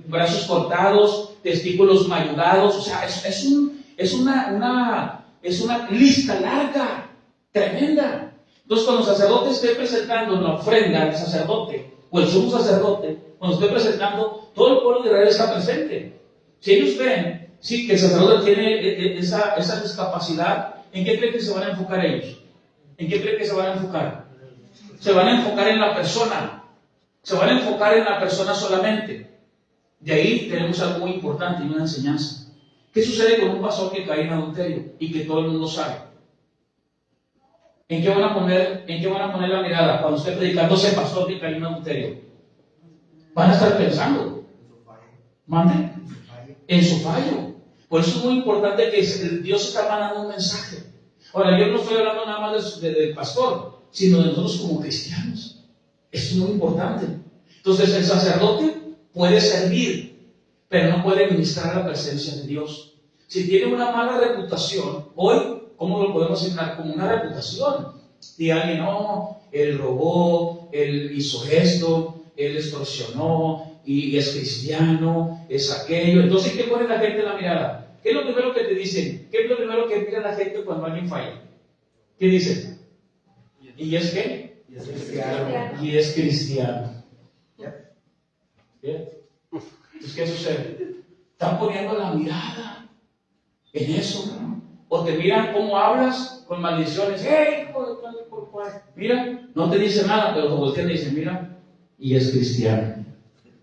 brazos cortados, testículos mayugados, o sea, es una lista larga, tremenda. Entonces, cuando el sacerdote esté presentando la ofrenda al sacerdote, o el sumo sacerdote, cuando esté presentando, todo el pueblo de Israel está presente. Si ellos ven, sí, que el sacerdote tiene esa discapacidad, ¿en qué creen que se van a enfocar ellos? ¿En qué creen que se van a enfocar? Se van a enfocar en la persona. Se van a enfocar en la persona solamente. De ahí tenemos algo muy importante y una enseñanza. ¿Qué sucede con un pastor que cae en adulterio y que todo el mundo sabe? ¿En qué van a poner la mirada cuando esté predicando ese pastor que cae en adulterio? Van a estar pensando. ¿Mande? En su fallo. Por eso es muy importante que Dios está mandando un mensaje. Ahora, yo no estoy hablando nada más del pastor, sino de nosotros como cristianos. Esto es muy importante. Entonces, el sacerdote puede servir, pero no puede ministrar la presencia de Dios. Si tiene una mala reputación, hoy, ¿cómo lo podemos señalar? Como una reputación. Y alguien, no, él robó, él hizo esto, él extorsionó, y es cristiano, es aquello. Entonces, ¿qué pone la gente en la mirada? ¿Qué es lo primero que te dicen? ¿Qué es lo primero que mira la gente cuando alguien falla? ¿Qué dicen? ¿Y es qué? Y es cristiano. Y es cristiano. ¿Bien? Entonces, ¿qué sucede? Están poniendo la mirada en eso, ¿no? Porque miran cómo hablas con maldiciones. ¡Hey! Mira, no te dice nada, pero como usted dice, mira, y es cristiano.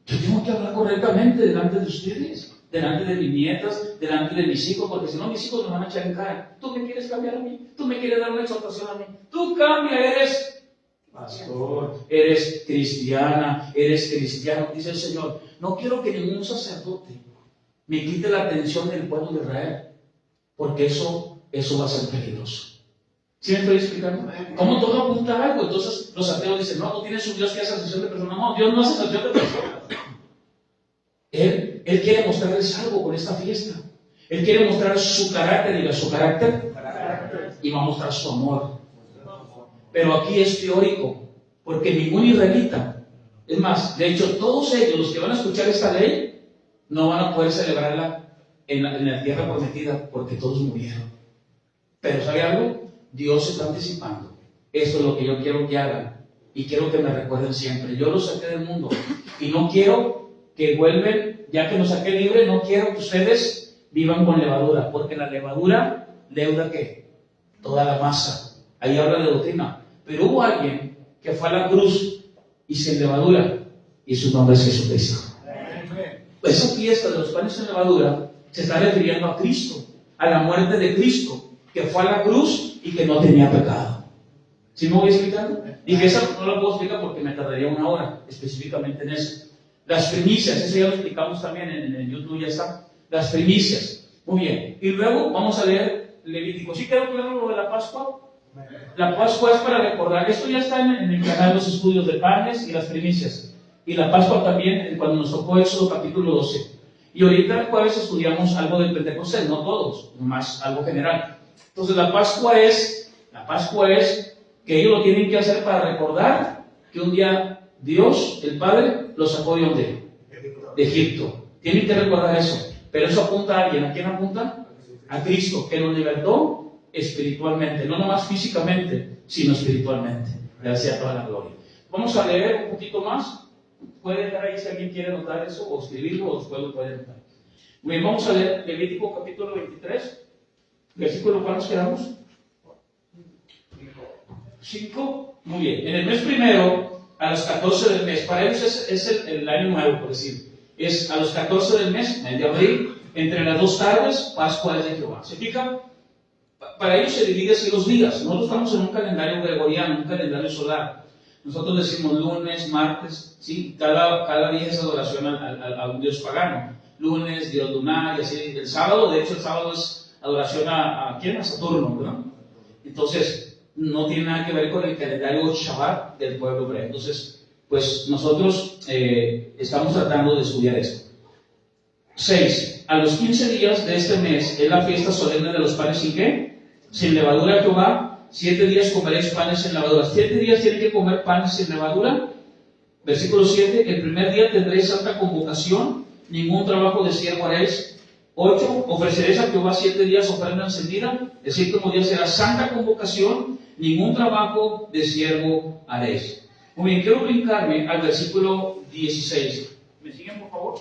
Yo tengo que hablar correctamente delante de ustedes, delante de mis nietas, delante de mis hijos, porque si no mis hijos me van a echar en cara. Tú me quieres cambiar a mí, tú me quieres dar una exhortación a mí. Tú cambia, eres pastor, eres cristiana, eres cristiano. Dice el Señor, no quiero que ningún sacerdote me quite la atención del pueblo de Israel, porque eso va a ser peligroso. ¿Sí me estoy explicando? Como todo apunta a algo. Entonces los ateos dicen, no, tú tienes un Dios que hace asociación de personas. No, Dios no hace asociación de personas. Él quiere mostrarles algo con esta fiesta. Él quiere mostrar su carácter, diga su carácter, y va a mostrar su amor. Pero aquí es teórico, porque ningún israelita, es más, de hecho, todos ellos, los que van a escuchar esta ley, no van a poder celebrarla en la tierra prometida, porque todos murieron. Pero ¿sabe algo? Dios está anticipando. Esto es lo que yo quiero que hagan, y quiero que me recuerden siempre. Yo los saqué del mundo, y no quiero que vuelven, ya que los saqué libre, no quiero que ustedes vivan con levadura, porque la levadura leuda ¿qué? Toda la masa. Ahí habla de doctrina. Pero hubo alguien que fue a la cruz y sin levadura, y su nombre es Jesucristo. Esa fiesta de los panes sin levadura se está refiriendo a Cristo, a la muerte de Cristo, que fue a la cruz y que no tenía pecado. ¿Sí me voy explicando? Y que esa no la puedo explicar porque me tardaría una hora específicamente en eso. Las primicias, eso ya lo explicamos también en el YouTube, ya está. Las primicias. Muy bien. Y luego vamos a leer Levítico. ¿Sí quedó claro lo de la Pascua? La Pascua es para recordar. Esto ya está en el canal, los estudios de panes y las primicias. Y la Pascua también, cuando nos tocó Éxodo capítulo 12. Y ahorita el jueves estudiamos algo del Pentecostés, no todos, más algo general. Entonces la Pascua es que ellos lo tienen que hacer para recordar que un día Dios, el Padre, los sacó de ¿dónde? De Egipto. Tienen que recordar eso. Pero eso apunta a alguien. ¿A quién apunta? A Cristo, que nos libertó espiritualmente, no nomás físicamente, sino espiritualmente. Gracias a toda la gloria. Vamos a leer un poquito más. Puede dejar ahí si alguien quiere anotar eso, o escribirlo, o después lo puede anotar. Bien, vamos a leer Levítico capítulo 23, versículo, ¿cuál nos quedamos? 5. Muy bien. En el mes primero, a los 14 del mes, para ellos es el año nuevo, por decir. Es a los 14 del mes, el de abril, entre las 2 tardes, Pascua es de Jehová. ¿Se fijan? Para ellos se divide así los días. Nosotros estamos en un calendario gregoriano, un calendario solar. Nosotros decimos lunes, martes, ¿sí? Cada día es adoración a un dios pagano. Lunes, dios lunar, y así. El sábado, de hecho, el sábado es adoración ¿a quién? A Saturno, ¿verdad? Entonces, no tiene nada que ver con el calendario Shabbat del pueblo hebreo. Entonces, pues nosotros estamos tratando de estudiar esto. 6. A los 15 días de este mes es la fiesta solemne de los panes sin ¿qué? Sin levadura, Jehová. 7 días comeréis panes sin levadura. 7 días tienen que comer panes sin levadura. Versículo 7. El primer día tendréis santa convocación, ningún trabajo de siervo haréis. 8. Ofreceréis a Jehová 7 días ofrenda encendida. El 7º día será santa convocación, ningún trabajo de siervo haréis. Muy bien, quiero brincarme al versículo 16. ¿Me siguen, por favor?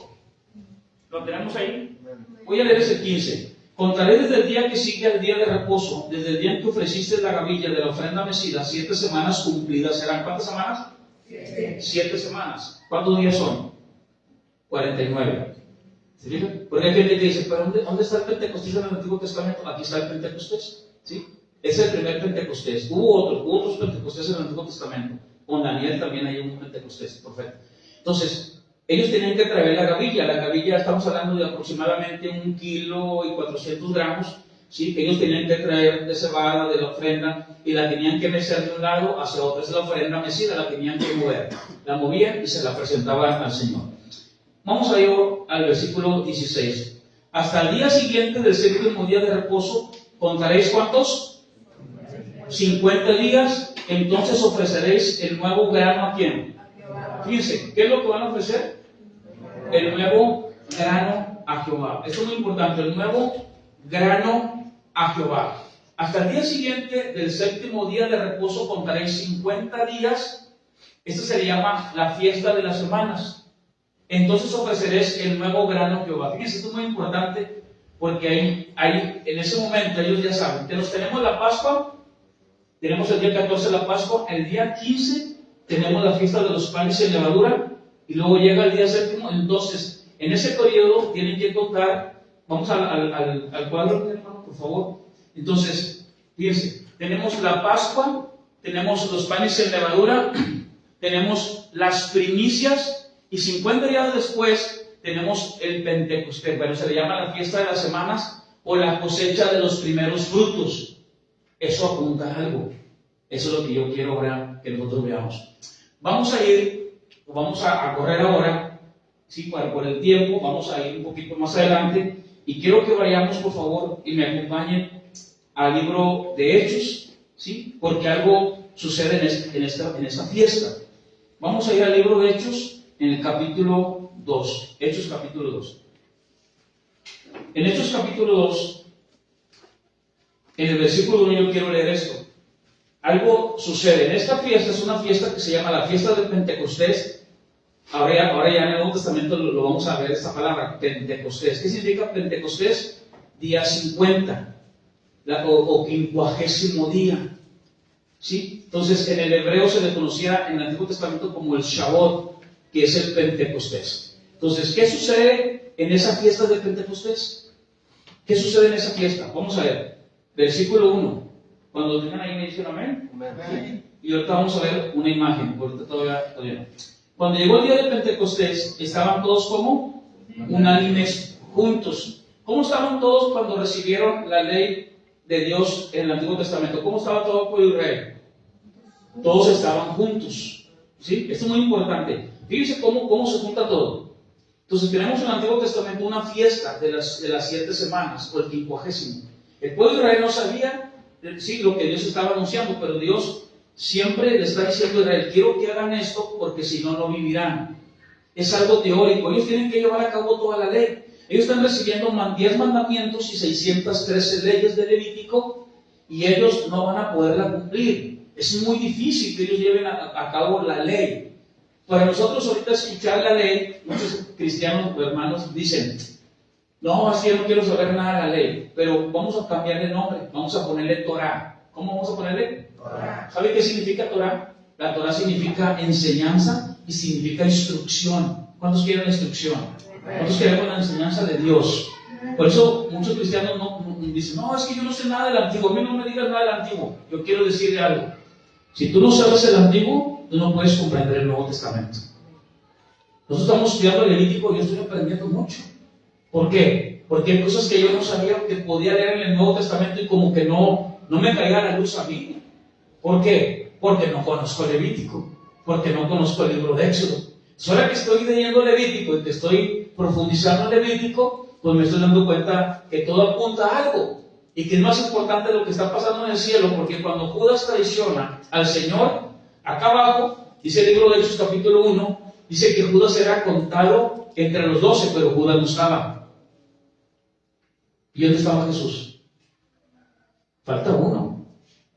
¿Lo tenemos ahí? Voy a leer ese 15. Contaré desde el día que sigue al día de reposo, desde el día en que ofreciste la gavilla de la ofrenda mecida, 7 semanas cumplidas serán. ¿Cuántas semanas? 7 semanas. ¿Cuántos días son? 49. ¿Se fijan? Porque hay gente que dice, ¿pero dónde está el Pentecostés en el Antiguo Testamento? Aquí está el Pentecostés. ¿Sí? Es el primer Pentecostés. Hubo otros Pentecostés en el Antiguo Testamento. Con Daniel también hay un Pentecostés, profeta. Entonces, ellos tenían que traer la gavilla. La gavilla, estamos hablando de aproximadamente 1 kilo y 400 gramos. ¿Sí? Ellos tenían que traer de cebada, de la ofrenda, y la tenían que mecer de un lado hacia otro. Es la ofrenda mecida, la tenían que mover. La movían y se la presentaban al Señor. Vamos a ir al versículo 16. Hasta el día siguiente del 7º día de reposo, ¿contaréis cuántos? 50 días. Entonces ofreceréis el nuevo grano ¿a quién? Fíjense, ¿qué es lo que van a ofrecer? El nuevo grano a Jehová. Esto es muy importante, el nuevo grano a Jehová. Hasta el día siguiente del 7º día de reposo contaréis 50 días. Esto se le llama la fiesta de las semanas. Entonces ofreceréis el nuevo grano a Jehová. Fíjense, esto es muy importante porque ahí en ese momento ellos ya saben. Tenemos la Pascua, tenemos el día 14 la Pascua, el día 15 tenemos la fiesta de los panes sin levadura y luego llega el día 7º. Entonces, en ese periodo tienen que contar, vamos al cuadro, hermano, por favor. Entonces, fíjense, tenemos la Pascua, tenemos los panes sin levadura, tenemos las primicias y 50 días después tenemos el Pentecostés. Bueno, se le llama la fiesta de las semanas o la cosecha de los primeros frutos. Eso apunta a algo. Eso es lo que yo quiero ahora que nosotros veamos. Vamos a correr ahora, ¿sí? Por el tiempo, vamos a ir un poquito más adelante y quiero que vayamos, por favor, y me acompañen al libro de Hechos, ¿sí? Porque algo sucede en esta fiesta. Vamos a ir al libro de Hechos en el capítulo 2. Hechos capítulo 2. En Hechos capítulo 2, en el versículo 1 yo quiero leer esto. Algo sucede. En esta fiesta, es una fiesta que se llama la fiesta del Pentecostés. Ahora ya en el Nuevo Testamento lo vamos a ver esta palabra, Pentecostés. ¿Qué significa Pentecostés? Día 50, o 50º día. ¿Sí? Entonces, en el hebreo se le conocía en el Antiguo Testamento como el Shavuot, que es el Pentecostés. Entonces, ¿qué sucede en esa fiesta del Pentecostés? ¿Qué sucede en esa fiesta? Vamos a ver. Versículo 1. Cuando lo tengan ahí me dicen amén. ¿Sí? Y ahorita vamos a ver una imagen. Ahorita todavía no. Cuando llegó el día de Pentecostés, estaban todos como unánimes juntos. ¿Cómo estaban todos cuando recibieron la ley de Dios en el Antiguo Testamento? ¿Cómo estaba todo el pueblo de Israel? Todos estaban juntos. ¿Sí? Esto es muy importante. Fíjense cómo se junta todo. Entonces tenemos en el Antiguo Testamento una fiesta de las 7 semanas, o el 50º. El pueblo de Israel no sabía, sí, lo que Dios estaba anunciando, pero Dios siempre le está diciendo a Israel, quiero que hagan esto porque si no, no vivirán. Es algo teórico, ellos tienen que llevar a cabo toda la ley. Ellos están recibiendo 10 mandamientos y 613 leyes de Levítico y ellos no van a poderla cumplir. Es muy difícil que ellos lleven a cabo la ley. Para nosotros ahorita escuchar la ley, muchos cristianos o hermanos dicen, no, así yo no quiero saber nada de la ley, pero vamos a cambiarle el nombre, vamos a ponerle Torah. ¿Cómo vamos a ponerle? Torah. ¿Sabe qué significa Torah? La Torah significa enseñanza y significa instrucción. ¿Cuántos quieren la instrucción? ¿Cuántos queremos la enseñanza de Dios? Por eso muchos cristianos no dicen, no, es que yo no sé nada del Antiguo, a mí no me digas nada del Antiguo. Yo quiero decirle algo. Si tú no sabes el Antiguo, tú no puedes comprender el Nuevo Testamento. Nosotros estamos estudiando el Levítico y yo estoy aprendiendo mucho. ¿Por qué? Porque hay cosas que yo no sabía que podía leer en el Nuevo Testamento y como que no me caía la luz a mí. ¿Por qué? Porque no conozco el Levítico, porque no conozco el libro de Éxodo. Ahora que estoy leyendo Levítico y que estoy profundizando en Levítico, pues me estoy dando cuenta que todo apunta a algo y que es más importante lo que está pasando en el cielo, porque cuando Judas traiciona al Señor, acá abajo, dice el libro de Hechos capítulo 1, dice que Judas era contado entre los 12, pero Judas no estaba. ¿Y dónde estaba Jesús? Falta uno.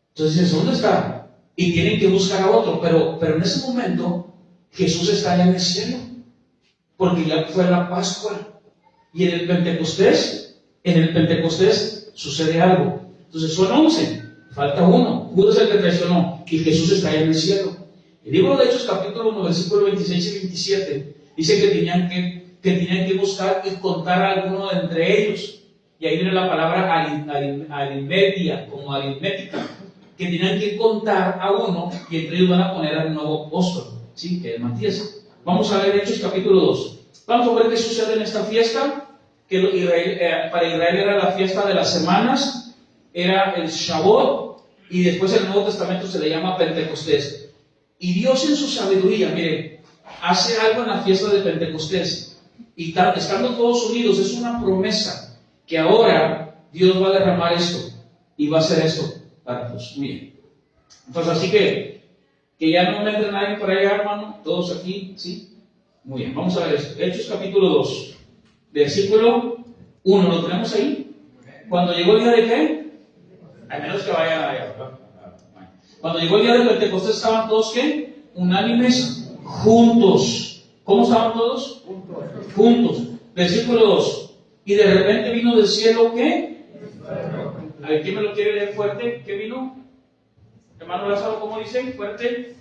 Entonces dices, ¿dónde está? Y tienen que buscar a otro, pero en ese momento Jesús está allá en el cielo, porque ya fue la Pascua. Y en el Pentecostés sucede algo. Entonces son 11, falta uno. Judas es el que traicionó y Jesús está allá en el cielo. El libro de Hechos capítulo 1, versículos 26 y 27 dice que tenían que buscar y contar a alguno de entre ellos. Y ahí viene la palabra aritmetia, como aritmética, que tenían que contar a uno y entre ellos van a poner al nuevo apóstol, ¿sí? Que es Matías. Vamos a ver Hechos capítulo 2. Vamos a ver qué sucede en esta fiesta, que para Israel era la fiesta de las semanas, era el Shavuot, y después en el Nuevo Testamento se le llama Pentecostés. Y Dios en su sabiduría, mire, hace algo en la fiesta de Pentecostés, y estando todos unidos, es una promesa, que ahora Dios va a derramar esto, y va a hacer esto para todos. Muy bien. Entonces, así que ya no me entre nadie por allá, hermano, todos aquí, ¿sí? Muy bien, vamos a ver esto. Hechos capítulo 2, versículo 1, ¿lo tenemos ahí? Cuando llegó el día de ¿qué? A menos que vaya allá. Cuando llegó el día de Pentecostés, ¿estaban todos qué? Unánimes, juntos. ¿Cómo estaban todos? Juntos. Versículo 2. Y de repente vino del cielo, ¿qué? ¿Quién me lo quiere leer fuerte? ¿Qué vino? Hermano Lázaro, ¿cómo dice? Fuerte.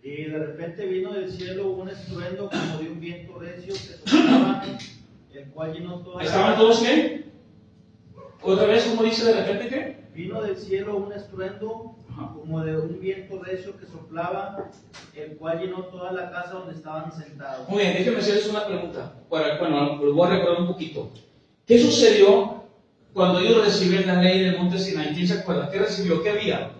Y de repente vino del cielo un estruendo como de un viento recio que soplaba, el cual llenó toda la... ¿Estaban todos qué? ¿Otra vez cómo dice de repente qué? Vino del cielo un estruendo como de un viento recio que soplaba, el cual llenó toda la casa donde estaban sentados. Muy bien, déjenme hacerles una pregunta. Bueno, lo voy a recordar un poquito. ¿Qué sucedió cuando ellos recibieron la ley del monte Sinaí? ¿Quién se acuerda? ¿Qué recibió? ¿Qué había?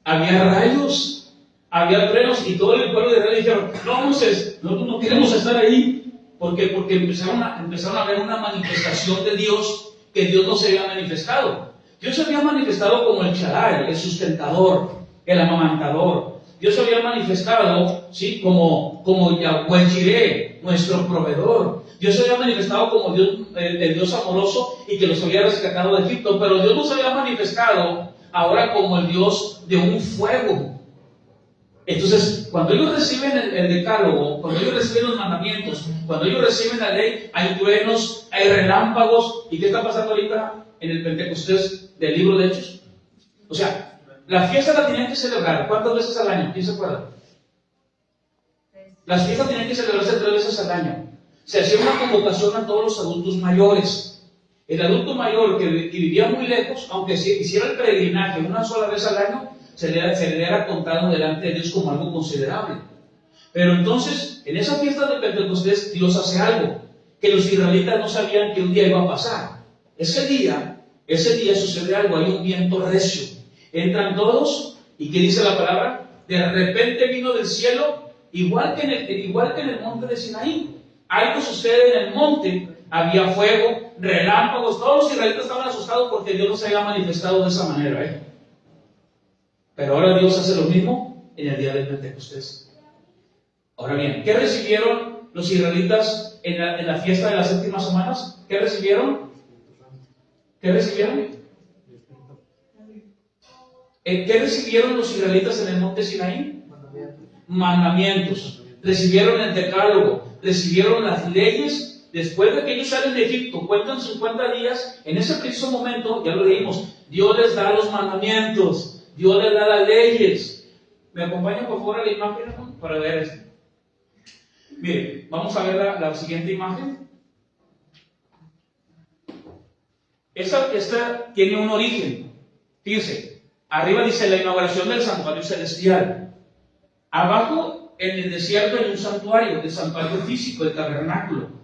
Había rayos, había truenos, y todo el pueblo de Israel dijeron, no, Moisés, nosotros no queremos estar ahí, porque empezaron a ver una manifestación de Dios que Dios no se había manifestado. Dios se había manifestado como el Shaddai, el sustentador, el amamantador. Dios se había manifestado, ¿sí? como Yahweh Jireh, nuestro proveedor. Dios se había manifestado como Dios, el Dios amoroso y que los había rescatado de Egipto, pero Dios no se había manifestado ahora como el Dios de un fuego. Entonces, cuando ellos reciben el decálogo, cuando ellos reciben los mandamientos, cuando ellos reciben la ley, hay truenos, hay relámpagos. ¿Y qué está pasando ahorita en el Pentecostés del libro de Hechos? O sea, la fiesta la tenían que celebrar. ¿Cuántas veces al año? ¿Quién se acuerda? Las fiestas tenían que celebrarse 3 veces al año. Se hacía una convocación a todos los adultos mayores. El adulto mayor que vivía muy lejos, aunque hiciera el peregrinaje una sola vez al año, se le era contado delante de Dios como algo considerable. Pero entonces, en esa fiesta de Pentecostés, Dios hace algo que los israelitas no sabían que un día iba a pasar. Ese día sucede algo, hay un viento recio. Entran todos, ¿y qué dice la palabra? De repente vino del cielo, igual que en el monte de Sinaí. Algo sucede en el monte, había fuego, relámpagos, todos los israelitas estaban asustados porque Dios no se había manifestado de esa manera. Pero ahora Dios hace lo mismo en el día del Pentecostés. Ahora bien, ¿qué recibieron los israelitas en la fiesta de las séptimas semanas? ¿Qué recibieron? ¿Qué recibieron? ¿Qué recibieron los israelitas en el monte Sinaí? Mandamientos. Recibieron el decálogo, recibieron las leyes. Después de que ellos salen de Egipto, cuentan 50 días, en ese preciso momento, ya lo leímos, Dios les da los mandamientos, Dios les da las leyes. ¿Me acompañan por favor a la imagen para ver esto? Miren, vamos a ver la siguiente imagen. Esta tiene un origen. Fíjense, arriba dice la inauguración del santuario celestial. Abajo, en el desierto, hay un santuario, el santuario físico, el tabernáculo.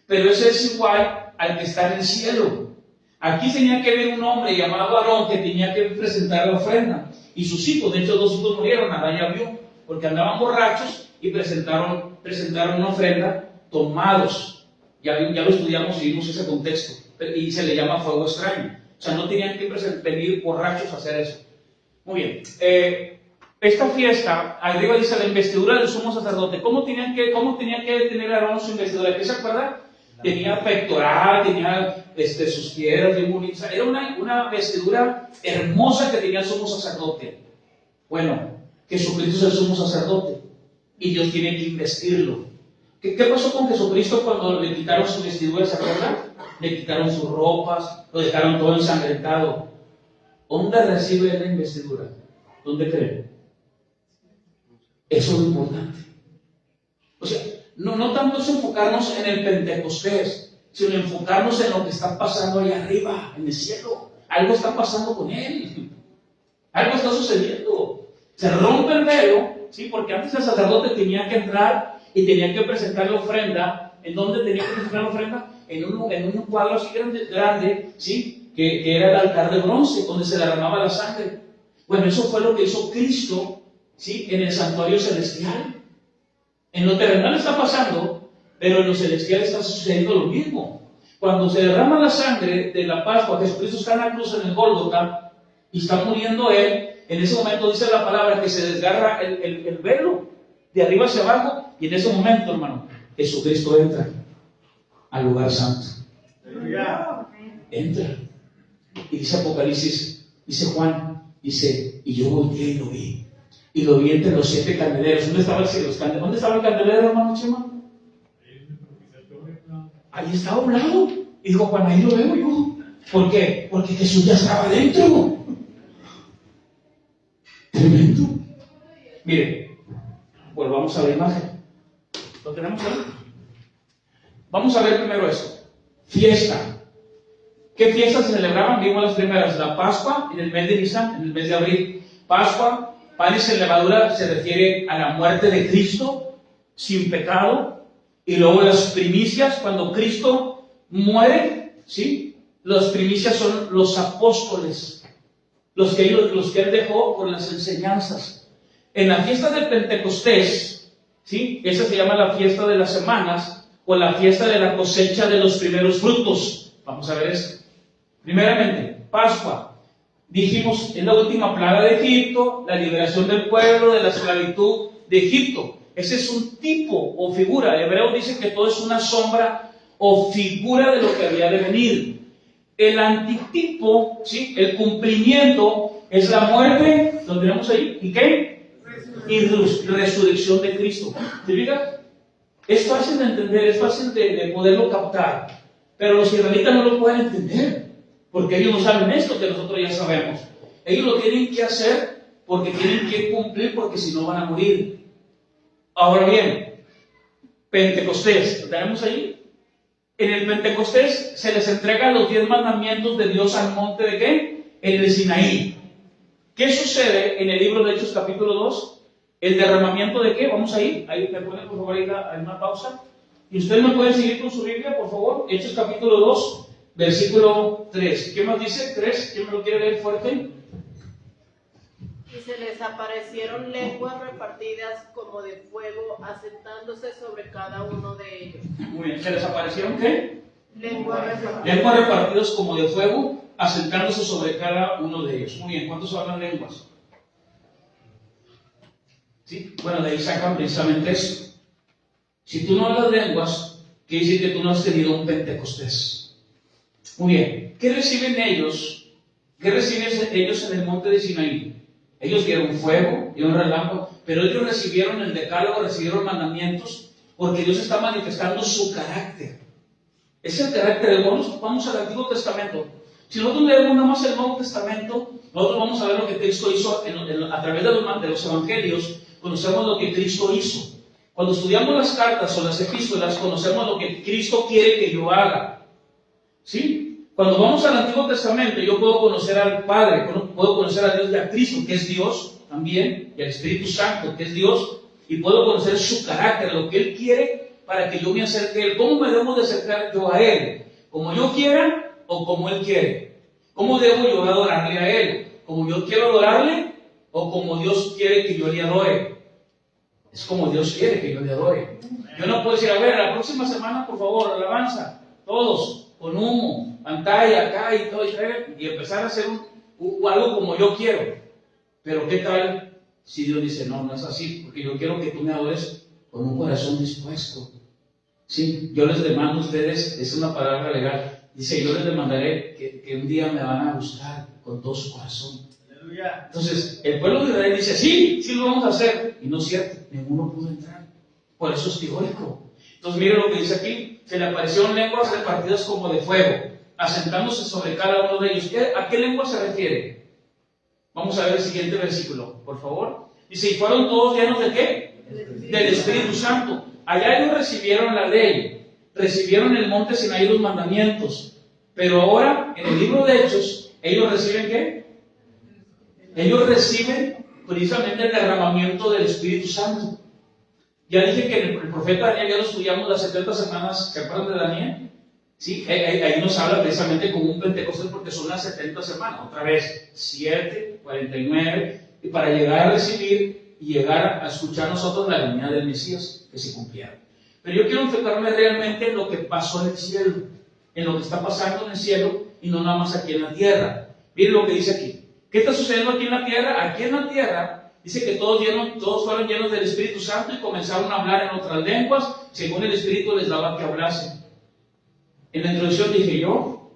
Pero ese es igual al que está en el cielo. Aquí tenía que haber un hombre llamado Aarón que tenía que presentar la ofrenda. Y sus hijos, de hecho 2 hijos murieron, Adán y Abiú, porque andaban borrachos y presentaron una ofrenda tomados. Ya lo estudiamos y vimos ese contexto. Y se le llama fuego extraño. O sea, no tenían que venir borrachos a hacer eso. Muy bien. Esta fiesta, arriba dice la investidura del sumo sacerdote. ¿Cómo tenían que tener Aarón su investidura? ¿Qué se acuerda? Tenía pectoral, tenía sus piedras bien bonitas. Era una vestidura hermosa que tenía el sumo sacerdote. Bueno, Jesucristo es el sumo sacerdote y Dios tiene que investirlo. ¿Qué pasó con Jesucristo cuando le quitaron su vestidura? ¿Se acuerdan? Le quitaron sus ropas, lo dejaron todo ensangrentado. ¿Dónde recibe la investidura? ¿Dónde creen? Eso es lo importante. O sea, no tanto es enfocarnos en el Pentecostés, sino enfocarnos en lo que está pasando allá arriba, en el cielo. Algo está pasando con él. Algo está sucediendo. Se rompe el velo, ¿sí? Porque antes el sacerdote tenía que entrar y tenía que presentar la ofrenda. ¿En dónde tenía que presentar la ofrenda? En un cuadro así grande, ¿sí? Que era el altar de bronce, donde se derramaba la sangre. Bueno, eso fue lo que hizo Cristo, ¿sí? En el santuario celestial. En lo terrenal está pasando, pero en lo celestial está sucediendo lo mismo. Cuando se derrama la sangre de la Pascua, Jesucristo está en la cruz en el Gólgota y está muriendo Él. En ese momento dice la palabra que se desgarra el velo de arriba hacia abajo, y en ese momento, hermano, Jesucristo entra al lugar santo. Entra. Y dice Apocalipsis, dice Juan, dice, y yo volteé y lo vi. Y lo vi entre los 7 candeleros. ¿Dónde estaba el candelero, hermano Chema? Ahí estaba a un lado. Y dijo Juan, ahí lo veo yo. ¿Por qué? Porque Jesús ya estaba dentro. Tremendo. Miren, volvamos a la imagen. ¿Lo tenemos ahí? Vamos a ver primero esto. Fiesta. ¿Qué fiestas se celebraban? Vimos las primeras. La Pascua en el mes de Nisan, en el mes de abril. Pascua, panes sin levadura, se refiere a la muerte de Cristo sin pecado. Y luego las primicias, cuando Cristo muere, ¿sí? Las primicias son los apóstoles, los que Él dejó con las enseñanzas. En la fiesta del Pentecostés, ¿sí? Esa se llama la fiesta de las semanas o la fiesta de la cosecha de los primeros frutos. Vamos a ver esto. Primeramente, Pascua. Dijimos, es la última plaga de Egipto, la liberación del pueblo de la esclavitud de Egipto. Ese es un tipo o figura. El hebreo dice que todo es una sombra o figura de lo que había de venir. El antitipo, ¿sí? El cumplimiento es la muerte, lo tenemos ahí, ¿y qué? Y resurrección de Cristo. ¿Te fijas? Es fácil de entender, es fácil de poderlo captar, pero los israelitas no lo pueden entender, porque ellos no saben esto que nosotros ya sabemos. Ellos lo tienen que hacer porque tienen que cumplir, porque si no van a morir. Ahora bien, Pentecostés, ¿lo tenemos ahí? En el Pentecostés se les entregan los 10 mandamientos de Dios al monte ¿de qué? En el Sinaí. ¿Qué sucede en el libro de Hechos capítulo 2? ¿El derramamiento de qué? Vamos ahí me ponen por favor ahí una pausa. Y ustedes me pueden seguir con su Biblia, por favor. Hechos capítulo 2, versículo 3. ¿Qué más dice? 3. ¿Quién me lo quiere leer fuerte? Y se les aparecieron lenguas repartidas como de fuego, asentándose sobre cada uno de ellos. Muy bien, ¿se les aparecieron qué? Lenguas repartidas. Lenguas repartidas como de fuego, asentándose sobre cada uno de ellos. Muy bien, ¿cuántos hablan lenguas? ¿Sí? Bueno, de ahí sacan precisamente eso. Si tú no hablas lenguas, quiere decir que tú no has tenido un Pentecostés. Muy bien, ¿qué reciben ellos? ¿Qué reciben ellos en el monte de Sinaí? Ellos vieron fuego y un relámpago, pero ellos recibieron el decálogo, recibieron mandamientos, porque Dios está manifestando su carácter. Es el carácter. Vamos al Antiguo Testamento. Si nosotros leemos nada más el Nuevo Testamento, nosotros vamos a ver lo que Cristo hizo a través de los evangelios. Conocemos lo que Cristo hizo. Cuando estudiamos las cartas o las epístolas, conocemos lo que Cristo quiere que yo haga. ¿Sí? Cuando vamos al Antiguo Testamento, yo puedo conocer al Padre, puedo conocer a Dios y a Cristo, que es Dios también, y al Espíritu Santo, que es Dios, y puedo conocer su carácter, lo que Él quiere para que yo me acerque a Él. ¿Cómo me debo de acercar yo a Él? ¿Como yo quiera o como Él quiere? ¿Cómo debo yo adorarle a Él? ¿Como yo quiero adorarle o como Dios quiere que yo le adore? Es como Dios quiere que yo le adore. Yo no puedo decir, a ver, la próxima semana, por favor, alabanza, todos, con humo, pantalla acá y todo, y empezar a hacer algo como yo quiero. Pero ¿qué tal si Dios dice, no, no es así, porque yo quiero que tú me adores con un corazón dispuesto? Sí, yo les demando a ustedes, es una palabra legal, dice, yo les demandaré que un día me van a buscar con todo su corazón. Aleluya. Entonces, el pueblo de Israel dice, sí, sí lo vamos a hacer. Y no es cierto, ninguno pudo entrar. Por eso es teórico. Entonces, mire lo que dice aquí. Se le aparecieron lenguas repartidas como de fuego, asentándose sobre cada uno de ellos. ¿A qué lengua se refiere? Vamos a ver el siguiente versículo, por favor. Dice, ¿y fueron todos llenos de qué? Del Espíritu Santo. Allá ellos recibieron la ley, recibieron en el monte Sinaí los mandamientos. Pero ahora, en el libro de Hechos, ¿ellos reciben qué? Ellos reciben precisamente el derramamiento del Espíritu Santo. Ya dije que el profeta Daniel, ya lo estudiamos las 70 semanas, ¿se acuerdan de Daniel? Sí, ahí nos habla precisamente como un Pentecostés porque son las 70 semanas, otra vez, 7, 49, y para llegar a recibir y llegar a escuchar nosotros la venida del Mesías que se cumpliera. Pero yo quiero enfocarme realmente en lo que pasó en el cielo, en lo que está pasando en el cielo y no nada más aquí en la tierra. Miren lo que dice aquí. ¿Qué está sucediendo aquí en la tierra? Aquí en la tierra dice que todos fueron llenos del Espíritu Santo y comenzaron a hablar en otras lenguas, según el Espíritu les daba que hablasen. En la introducción dije yo,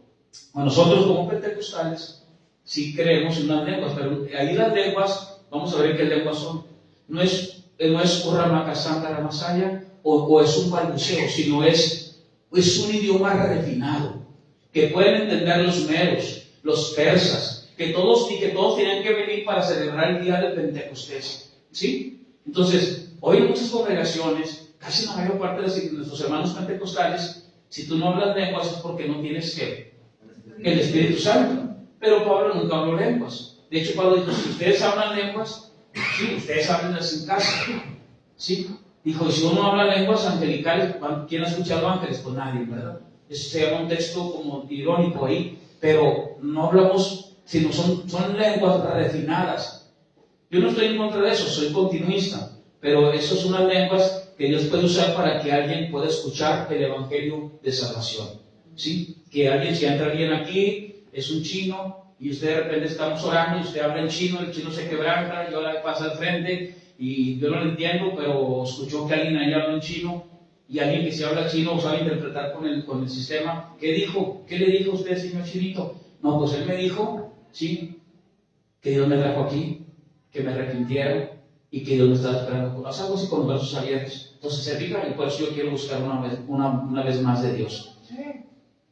a nosotros como pentecostales, sí creemos en las lenguas, pero ahí las lenguas, vamos a ver qué lenguas son. No es Urramakasanta Ramasaya o es un balbuceo, sino es un idioma refinado, que pueden entender los medos, los persas, que todos tienen que venir para celebrar el día del Pentecostés. ¿Sí? Entonces, hoy en muchas congregaciones, casi la mayor parte de nuestros hermanos pentecostales, si tú no hablas lenguas es porque no tienes el Espíritu Santo. Pero Pablo nunca habló lenguas. De hecho, Pablo dijo, si ustedes hablan lenguas, sí, ustedes hablenlas en casa. ¿Sí? Dijo, si uno habla lenguas angelicales, ¿quién ha escuchado ángeles? Pues nadie, ¿verdad? Eso se llama un texto como irónico ahí, pero no hablamos, sino son lenguas refinadas. Yo no estoy en contra de eso, soy continuista, pero eso son unas lenguas que Dios puede usar para que alguien pueda escuchar el Evangelio de salvación. ¿Sí? Que si entra alguien aquí, es un chino, y usted de repente estamos orando, y usted habla en chino, el chino se quebranta, yo la paso al frente, y yo no lo entiendo, pero escuchó que alguien ahí habla en chino, y alguien que se habla chino sabe interpretar con el sistema. ¿Qué dijo? ¿Qué le dijo usted, señor chinito? No, pues él me dijo, ¿sí? Que Dios me trajo aquí, que me arrepintiera, y que Dios me estaba esperando. Haz algo así con los brazos abiertos. Entonces se fija, y por eso yo quiero buscar una vez más de Dios.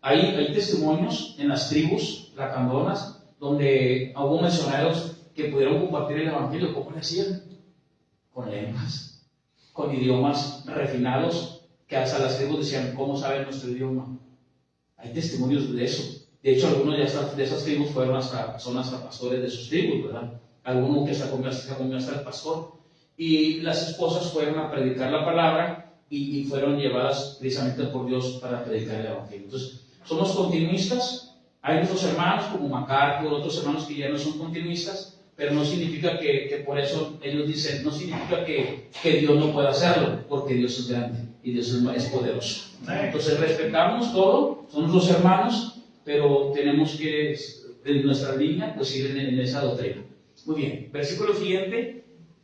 Hay testimonios en las tribus lacandonas donde hubo misioneros que pudieron compartir el Evangelio. ¿Cómo le hacían? Con lenguas, con idiomas refinados, que hasta las tribus decían, ¿cómo saben nuestro idioma? Hay testimonios de eso. De hecho, algunos de esas tribus son hasta pastores de sus tribus, ¿verdad? Alguno que se comió hasta el pastor. Y las esposas fueron a predicar la palabra y fueron llevadas precisamente por Dios para predicar el Evangelio. Entonces, somos continuistas. Hay nuestros hermanos como MacArthur, otros hermanos que ya no son continuistas, pero no significa que por eso ellos dicen, no significa que Dios no pueda hacerlo, porque Dios es grande y Dios es poderoso. Entonces respetamos todo, somos los hermanos, pero tenemos que, en nuestra línea, pues ir en esa doctrina. Muy bien, versículo siguiente,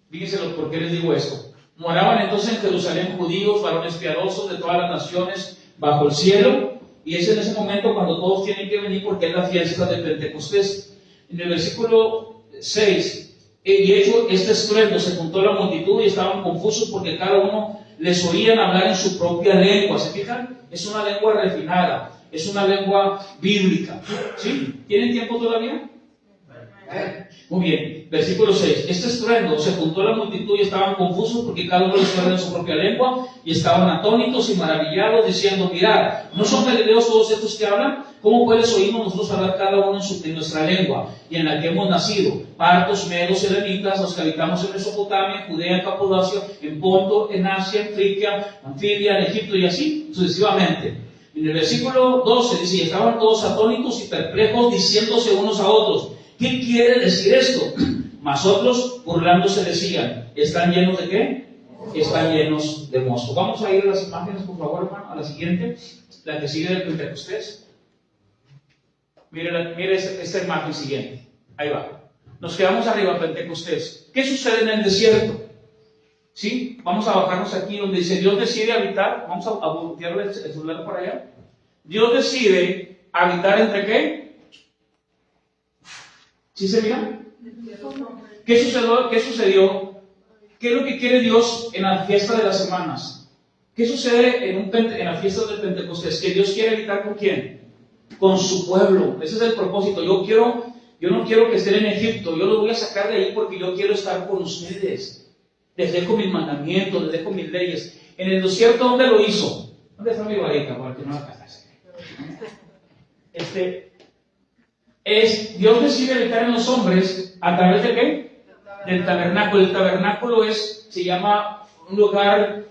fíjense por qué les digo esto. Moraban entonces en Jerusalén judíos, varones piadosos de todas las naciones bajo el cielo, y es en ese momento cuando todos tienen que venir porque es la fiesta de Pentecostés. En el versículo 6, y hecho este estruendo, se juntó la multitud y estaban confusos porque cada uno les oían hablar en su propia lengua. ¿Se fijan? Es una lengua refinada, es una lengua bíblica. ¿Sí? ¿Tienen tiempo todavía? Muy bien, versículo 6. Este estruendo, se juntó la multitud y estaban confusos porque cada uno les hablaba en su propia lengua y estaban atónitos y maravillados diciendo, mirad, ¿no son galileos todos estos que hablan? ¿Cómo puedes oírnos nosotros hablar cada uno en nuestra lengua y en la que hemos nacido? Partos, medos, elamitas, los que habitamos en Mesopotamia, en Judea, en Capadocia, en Ponto, en Asia, en Frigia, Panfilia, en Egipto y así sucesivamente. En el versículo 12 dice, y estaban todos atónitos y perplejos diciéndose unos a otros, ¿qué quiere decir esto? Mas otros, burlándose, decían, ¿están llenos de qué? Están llenos de mosto. Vamos a ir a las imágenes, por favor, hermano, a la siguiente, la que sigue del Pentecostés. Mire esta imagen siguiente. Ahí va. Nos quedamos arriba, Pentecostés. ¿Qué sucede en el desierto? ¿Sí? Vamos a bajarnos aquí donde dice, Dios decide habitar. Vamos a voltear el celular por allá. Dios decide habitar ¿entre qué? ¿Sí se mira? ¿Qué sucedió? ¿Qué es lo que quiere Dios en la fiesta de las semanas? ¿Qué sucede en la fiesta del Pentecostés? Que Dios quiere habitar ¿con quién? Con su pueblo. Ese es el propósito. Yo no quiero que estén en Egipto. Yo los voy a sacar de ahí porque yo quiero estar con ustedes. Les dejo mis mandamientos, les dejo mis leyes. En el desierto, ¿dónde lo hizo? ¿Dónde está mi varita? Para que no la cagase. Dios decide habitar en los hombres a través de ¿qué? Del tabernáculo. El tabernáculo se llama un lugar,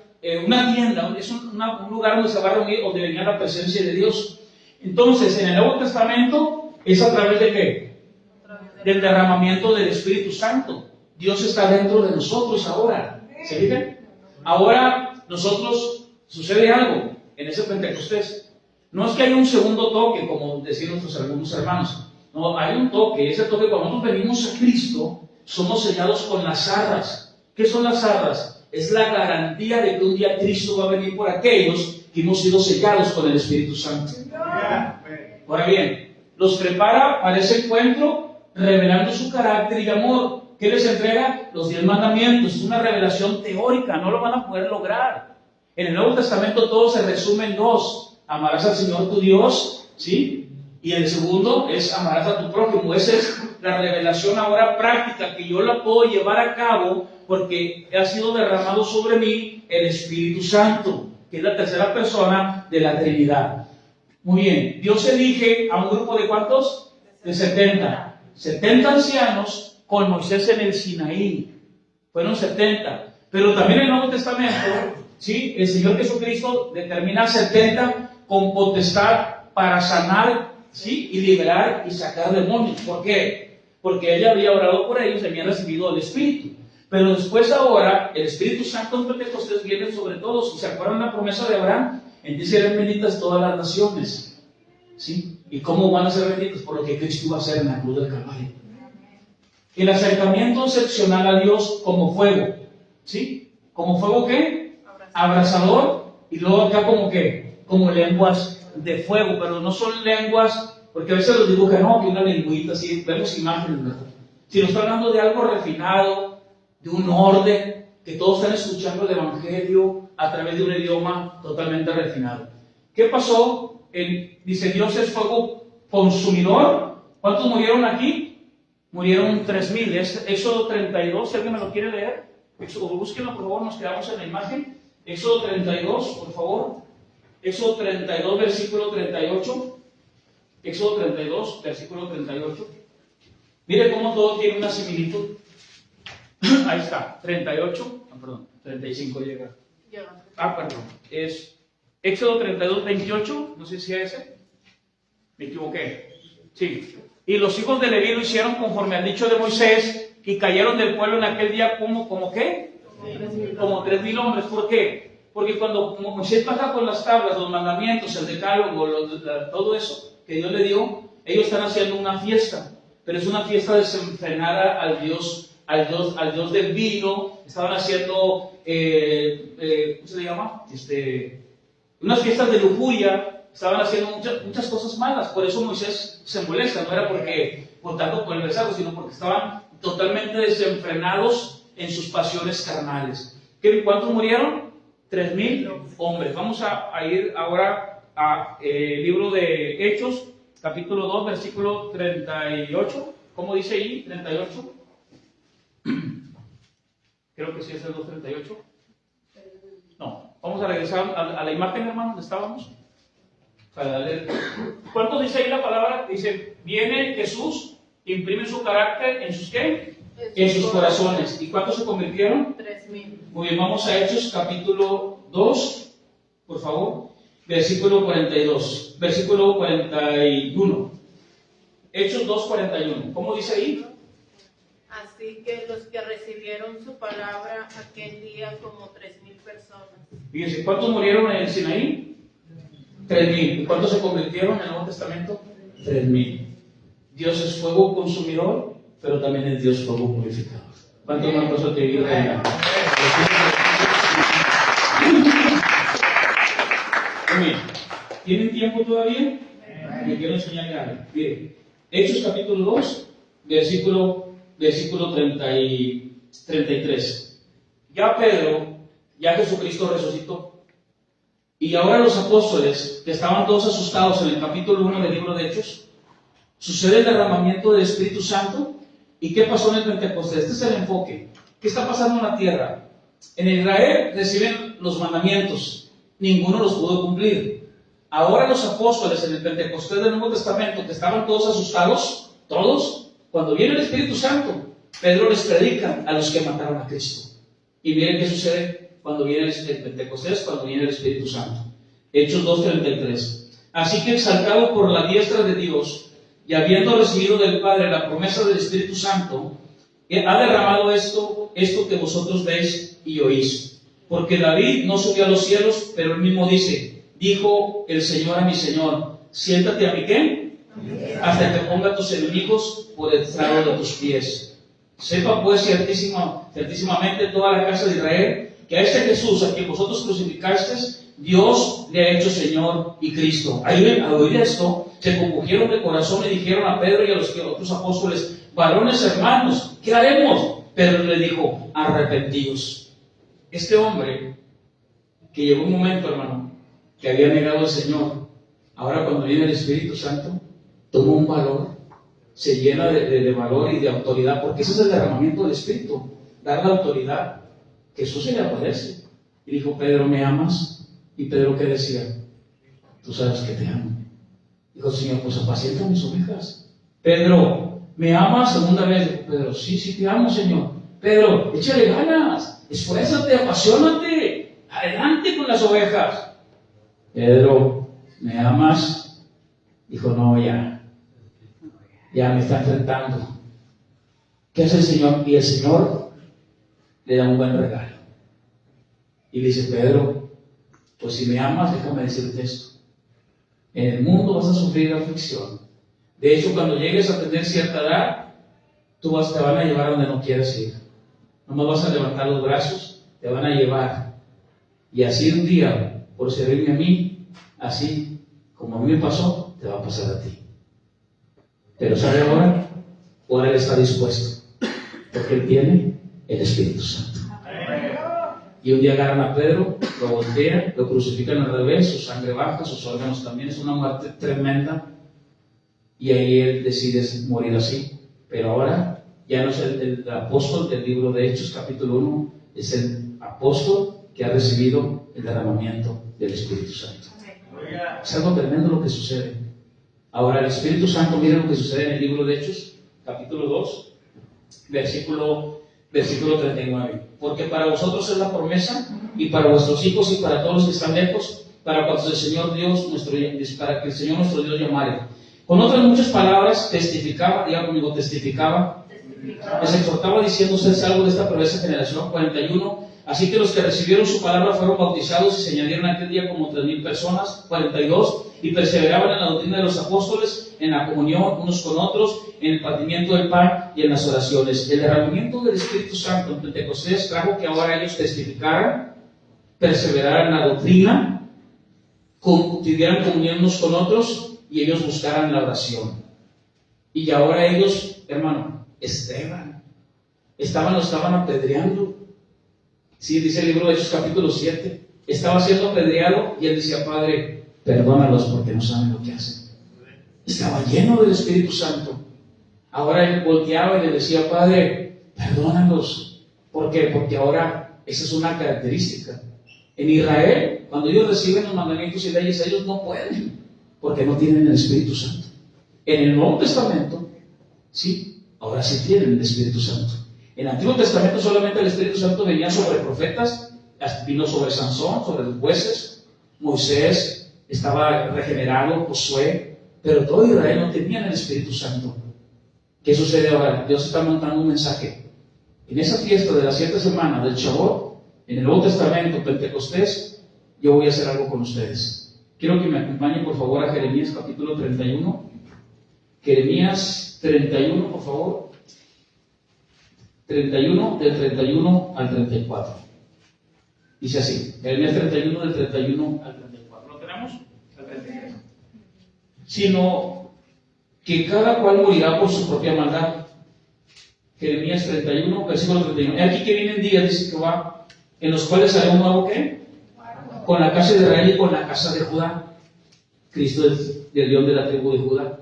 una tienda, es un lugar donde se va a reunir, donde venía la presencia de Dios. Entonces, en el Nuevo Testamento es a través de ¿qué? Del derramamiento del Espíritu Santo. Dios está dentro de nosotros ahora. ¿Se fijan? Ahora nosotros, sucede algo en ese Pentecostés. No es que haya un segundo toque, como decían nuestros algunos hermanos. No, hay un toque. Ese toque, cuando nosotros venimos a Cristo, somos sellados con las arras. ¿Qué son las arras? Es la garantía de que un día Cristo va a venir por aquellos que hemos sido sellados con el Espíritu Santo. Ahora bien, los prepara para ese encuentro revelando su carácter y amor. ¿Qué les entrega? Los 10 mandamientos. Es una revelación teórica, no lo van a poder lograr. En el Nuevo Testamento todo se resume en 2. Amarás al Señor tu Dios, ¿sí? Y el segundo es amarás a tu prójimo. Esa es la revelación ahora práctica que yo la puedo llevar a cabo porque ha sido derramado sobre mí el Espíritu Santo, que es la tercera persona de la Trinidad. Muy bien, Dios elige a un grupo de ¿cuántos? De 70. 70 ancianos con Moisés en el Sinaí. Fueron 70. Pero también en el Nuevo Testamento, ¿sí? El Señor Jesucristo determina 70 con potestad para sanar, ¿sí? Y liberar y sacar demonios. ¿Por qué? Porque ella había orado por ellos y habían recibido el Espíritu. Pero después ahora, el Espíritu Santo en Pentecostés viene sobre todos. ¿Y se acuerdan la promesa de Abraham? En ti serán benditas todas las naciones. ¿Sí? ¿Y cómo van a ser benditas? Por lo que Cristo iba a hacer en la cruz del Calvario. El acercamiento excepcional a Dios como fuego. ¿Sí? ¿Como fuego qué? Abrasador. Y luego acá como qué? Como lenguas de fuego. Pero no son lenguas, porque a veces los dibujan, no, que una lengüita así, vemos imágenes, ¿verdad? Si nos está hablando de algo refinado, de un orden, que todos están escuchando el Evangelio a través de un idioma totalmente refinado. ¿Qué pasó? Dice, Dios es fuego consumidor. ¿Cuántos murieron aquí? Murieron 3,000. Es Éxodo 32, si alguien me lo quiere leer. Búsquenlo, por favor, nos quedamos en la imagen. Éxodo 32, por favor. Éxodo 32, versículo 38. Éxodo 32, versículo 38. Mire cómo todo tiene una similitud. Ahí está, 38, perdón, 35 llega. Perdón, es Éxodo 32, 28, no sé si es ese. Me equivoqué. Sí. Y los hijos de Leví lo hicieron conforme al dicho de Moisés, Y cayeron del pueblo en aquel día ¿como qué? Como 3,000 hombres. ¿Por qué? Porque cuando Moisés baja con las tablas, los mandamientos, el decálogo, todo eso que Dios le dio, ellos están haciendo una fiesta, pero es una fiesta desenfrenada al Dios del vino. Estaban haciendo, ¿cómo se le llama? Unas fiestas de lujuria, estaban haciendo muchas cosas malas. Por eso Moisés se molesta, no era por tanto por el becerro, sino porque estaban totalmente desenfrenados en sus pasiones carnales. ¿Cuántos murieron? 3,000 hombres. Vamos a ir ahora al libro de Hechos, capítulo 2, versículo 38. ¿Cómo dice ahí? 38. Creo que sí es el 2:38. No, vamos a regresar a la imagen, hermano, donde estábamos. Para leer. ¿Cuánto dice ahí la palabra? Dice, viene Jesús, imprime su carácter en sus ¿qué? En sus corazones. ¿Y cuántos se convirtieron? 3,000. Muy bien, vamos a Hechos, capítulo 2, por favor, versículo 42, versículo 41. Hechos 2:41. ¿Cómo dice ahí? Así que los que recibieron su palabra aquel día como 3,000 personas. Fíjense, ¿cuántos murieron en el Sinaí? 3,000. ¿Y cuántos se convirtieron en el Nuevo Testamento? 3,000. Dios es fuego consumidor, pero también es Dios fuego purificador. ¿Cuántos más cosas te viven allá? ¿Tienen tiempo todavía? Me quiero enseñarle algo. Miren, Hechos capítulo 2, versículo 33. Ya Jesucristo resucitó. Y ahora los apóstoles, que estaban todos asustados en el capítulo 1 del libro de Hechos, sucede el derramamiento del Espíritu Santo. ¿Y qué pasó en el Pentecostés? Este es el enfoque. ¿Qué está pasando en la tierra? En Israel reciben los mandamientos, ninguno los pudo cumplir. Ahora los apóstoles en el Pentecostés del Nuevo Testamento, que estaban todos asustados, todos, cuando viene el Espíritu Santo, Pedro les predica a los que mataron a Cristo. Y miren qué sucede cuando viene el Pentecostés, cuando viene el Espíritu Santo. Hechos 2:33. Así que exaltado por la diestra de Dios, y habiendo recibido del Padre la promesa del Espíritu Santo, ha derramado esto que vosotros veis y oís. Porque David no subió a los cielos, pero él mismo dijo el Señor a mi Señor, siéntate a mi ¿qué? Hasta que ponga a tus enemigos por el estrado de tus pies. Sepa pues ciertísimamente toda la casa de Israel, que a este Jesús a quien vosotros crucificasteis, Dios le ha hecho Señor y Cristo. Al oír esto, se compungieron de corazón y dijeron a Pedro y a los otros apóstoles, varones hermanos, ¿qué haremos? Pedro le dijo, arrepentíos. Este hombre, que llegó un momento, hermano, que había negado al Señor, ahora cuando viene el Espíritu Santo, toma un valor, se llena de valor y de autoridad, porque ese es el derramamiento del Espíritu, dar la autoridad. Jesús se le aparece y dijo, Pedro, ¿me amas? Y Pedro, ¿qué decía? Tú sabes que te amo. Dijo, Señor, pues apacienta mis ovejas. Pedro, ¿me amas? Segunda vez. Dijo, Pedro, sí te amo, Señor. Pedro, échale ganas, esfuérzate, apasionate, adelante con las ovejas. Pedro, ¿me amas? Dijo, no, ya me está enfrentando. ¿Qué hace el Señor? Y el Señor le da un buen regalo. Y le dice, Pedro, pues si me amas, déjame decirte esto. En el mundo vas a sufrir aflicción. De hecho, cuando llegues a tener cierta edad, te van a llevar a donde no quieres ir. No vas a levantar los brazos, te van a llevar. Y así un día, por servirme a mí, así como a mí me pasó, te va a pasar a ti. Pero ¿sabe ahora? Ahora Él está dispuesto, porque Él tiene el Espíritu Santo. Y un día agarran a Pedro, lo voltean, lo crucifican al revés, su sangre baja, sus órganos también, es una muerte tremenda. Y ahí él decide morir así. Pero ahora ya no es el apóstol del libro de Hechos, capítulo 1, es el apóstol que ha recibido el derramamiento del Espíritu Santo. Es algo tremendo lo que sucede. Ahora el Espíritu Santo, miren lo que sucede en el libro de Hechos, capítulo 2, versículo 39. Porque para vosotros es la promesa, y para vuestros hijos y para todos los que están lejos, para cuando el Señor Dios para que el Señor nuestro Dios llamare. Con otras muchas palabras testificaba, diga conmigo, testificaba Les exhortaba diciendo: usted es salvo de esta perversa generación. 41. Así que los que recibieron su palabra fueron bautizados y se añadieron aquel día como 3,000 personas. 42. Y perseveraban en la doctrina de los apóstoles, en la comunión unos con otros, en el partimiento del pan y en las oraciones. El derramamiento del Espíritu Santo en Pentecostés trajo que ahora ellos testificaran, perseveraran en la doctrina, tuvieran comunión unos con otros y ellos buscaran la oración. Y ahora ellos, hermano, Esteban, lo estaban apedreando. Sí, dice el libro de Hechos capítulo 7. Estaba siendo apedreado y él decía: Padre, perdónalos porque no saben lo que hacen. Estaba lleno del Espíritu Santo. Ahora él volteaba y le decía: Padre, perdónalos. ¿Por qué? Porque ahora esa es una característica. En Israel, cuando ellos reciben los mandamientos y leyes, ellos no pueden, porque no tienen el Espíritu Santo. En el Nuevo Testamento, sí, ahora sí tienen el Espíritu Santo. En el Antiguo Testamento solamente el Espíritu Santo venía sobre profetas, vino sobre Sansón, sobre los jueces, Moisés estaba regenerado, Josué, pero todo Israel no tenía el Espíritu Santo. ¿Qué sucede ahora? Dios está mandando un mensaje. En esa fiesta de las 7 semanas del Shavuot, en el Nuevo Testamento, Pentecostés, yo voy a hacer algo con ustedes. Quiero que me acompañen por favor a Jeremías capítulo 31. Jeremías 31, por favor. 31, del 31 al 34. Dice así, Jeremías 31, del 31 al 34. ¿Lo tenemos? Al 33. Sino que cada cual morirá por su propia maldad. Jeremías 31, versículo 31. He aquí que vienen días, dice Jehová, en los cuales haré un nuevo ¿qué? Con la casa de Israel y con la casa de Judá. Cristo es el León de la tribu de Judá,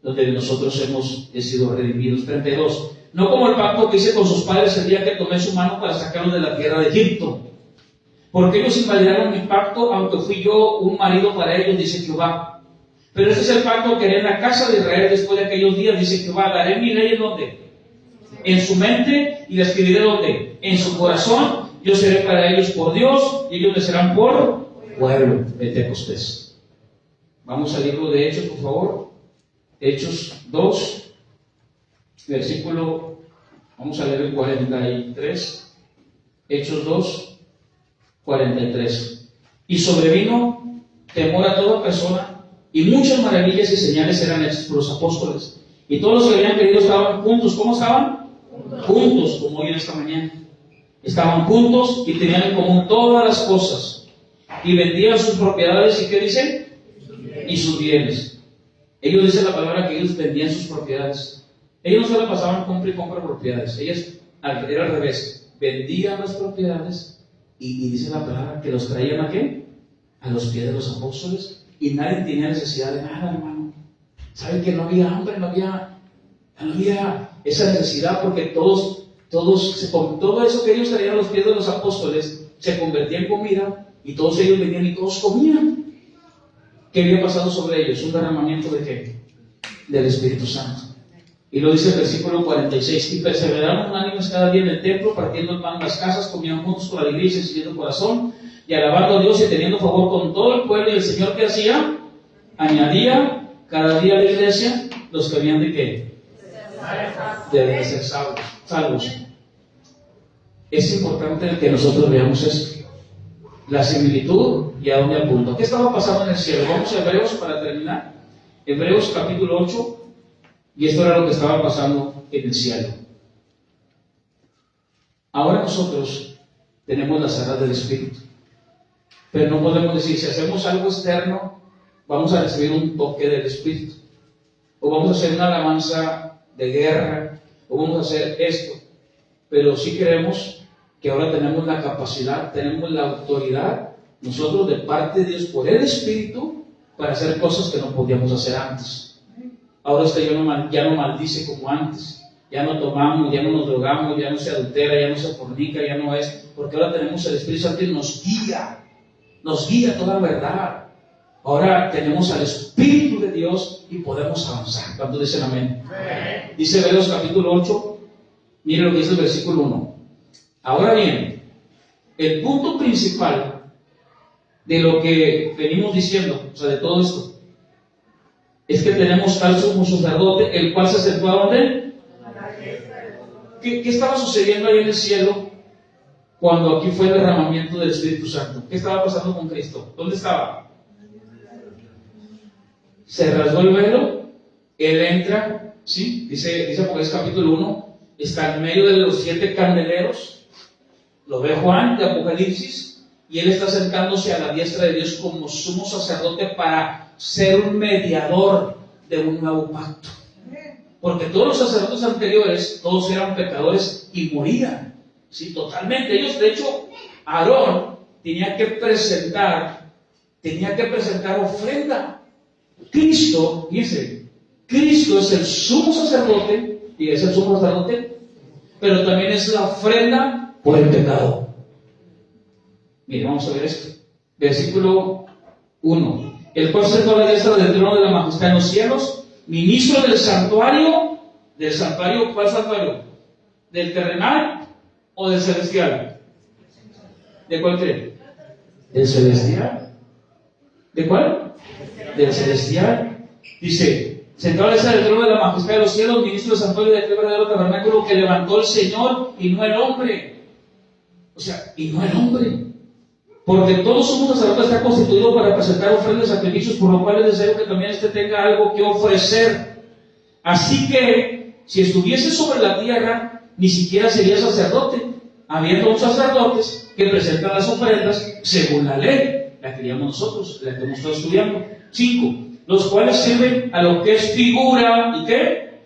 donde nosotros hemos sido redimidos. 32. No como el pacto que hice con sus padres el día que tomé su mano para sacarlos de la tierra de Egipto. Porque ellos invalidaron mi pacto, aunque fui yo un marido para ellos, dice Jehová. Pero este es el pacto que haré en la casa de Israel después de aquellos días, dice Jehová. Daré mi ley en donde? En su mente, y la escribiré donde? En su corazón. Yo seré para ellos por Dios y ellos me serán por pueblo. Pentecostés. Vamos al libro de Hechos, por favor. Hechos 2, versículo, vamos a leer el 43. Hechos 2, 43. Y sobrevino temor a toda persona, y muchas maravillas y señales eran hechas por los apóstoles. Y todos los que habían creído estaban juntos. ¿Cómo estaban? Juntos, como hoy en esta mañana. Estaban juntos y tenían en común todas las cosas. Y vendían sus propiedades, ¿y qué dicen? Y sus bienes. Ellos dicen la palabra que ellos vendían sus propiedades. Ellos no solo pasaban compra y compra propiedades. Ellos, era al revés. Vendían las propiedades y dice la palabra que los traían ¿a qué? A los pies de los apóstoles. Y nadie tenía necesidad de nada, hermano. ¿Saben que no había hambre? No había esa necesidad, porque todo eso que ellos traían a los pies de los apóstoles se convertía en comida, y todos ellos venían y todos comían. ¿Qué había pasado sobre ellos? Un derramamiento de ¿qué? Del Espíritu Santo. Y lo dice el versículo 46. Y perseveraron unánimes cada día en el templo, partiendo el pan en las casas, comían juntos con alegría y sencillez de corazón, y alabando a Dios y teniendo favor con todo el pueblo. Y el Señor, ¿qué hacía? Añadía cada día a la iglesia los que habían de ¿qué? De ser salvos. Es importante que nosotros veamos esto. La similitud y a dónde apunta. ¿Qué estaba pasando en el cielo? Vamos a Hebreos para terminar. Hebreos capítulo 8. Y esto era lo que estaba pasando en el cielo. Ahora nosotros tenemos las arras del Espíritu. Pero no podemos decir, si hacemos algo externo, vamos a recibir un toque del Espíritu. O vamos a hacer una alabanza de guerra, o vamos a hacer esto. Pero sí creemos que ahora tenemos la capacidad, tenemos la autoridad, nosotros de parte de Dios, por el Espíritu, para hacer cosas que no podíamos hacer antes. Ahora usted ya no maldice como antes, ya no tomamos, ya no nos drogamos, ya no se adultera, ya no se fornica, ya no es, porque ahora tenemos el Espíritu Santo y nos guía toda verdad. Ahora tenemos al Espíritu de Dios y podemos avanzar. ¿Cuántos dicen amén? Dice Hebreos capítulo 8, mire lo que dice el versículo 1. Ahora bien, el punto principal de lo que venimos diciendo, o sea, de todo esto, es que tenemos tal sumo sacerdote, el cual se acercó a ¿dónde? ¿Qué estaba sucediendo ahí en el cielo cuando aquí fue el derramamiento del Espíritu Santo? ¿Qué estaba pasando con Cristo? ¿Dónde estaba? Se rasgó el velo, Él entra, ¿sí? Dice Apocalipsis capítulo 1, está en medio de los 7 candeleros, lo ve Juan de Apocalipsis, y Él está acercándose a la diestra de Dios como sumo sacerdote para ser un mediador de un nuevo pacto. Porque todos los sacerdotes anteriores, todos eran pecadores y morían, ¿sí? Totalmente. Ellos, de hecho, Aarón tenía que presentar ofrenda. Cristo, dice, Cristo es el sumo sacerdote, y es el sumo sacerdote, pero también es la ofrenda por el pecado. Mire, vamos a ver esto. Versículo 1. El cual se sentó a la diestra del trono de la majestad en los cielos, ministro del santuario, ¿cuál santuario? ¿Del terrenal o del celestial? ¿De cuál creen? ¿Del celestial? ¿De cuál? Del celestial. Dice, sentado a la diestra del trono de la majestad de los cielos, ministro del santuario de aquel verdadero tabernáculo que levantó el Señor y no el hombre. O sea, y no el hombre. Porque todo sumo sacerdote está constituido para presentar ofrendas y sacrificios, por lo cual es necesario que también éste tenga algo que ofrecer. Así que, si estuviese sobre la tierra, ni siquiera sería sacerdote, habiendo sacerdotes que presentan las ofrendas según la ley, la que leíamos nosotros, la que hemos estado estudiando. 5. Los cuales sirven a lo que es figura, ¿y qué?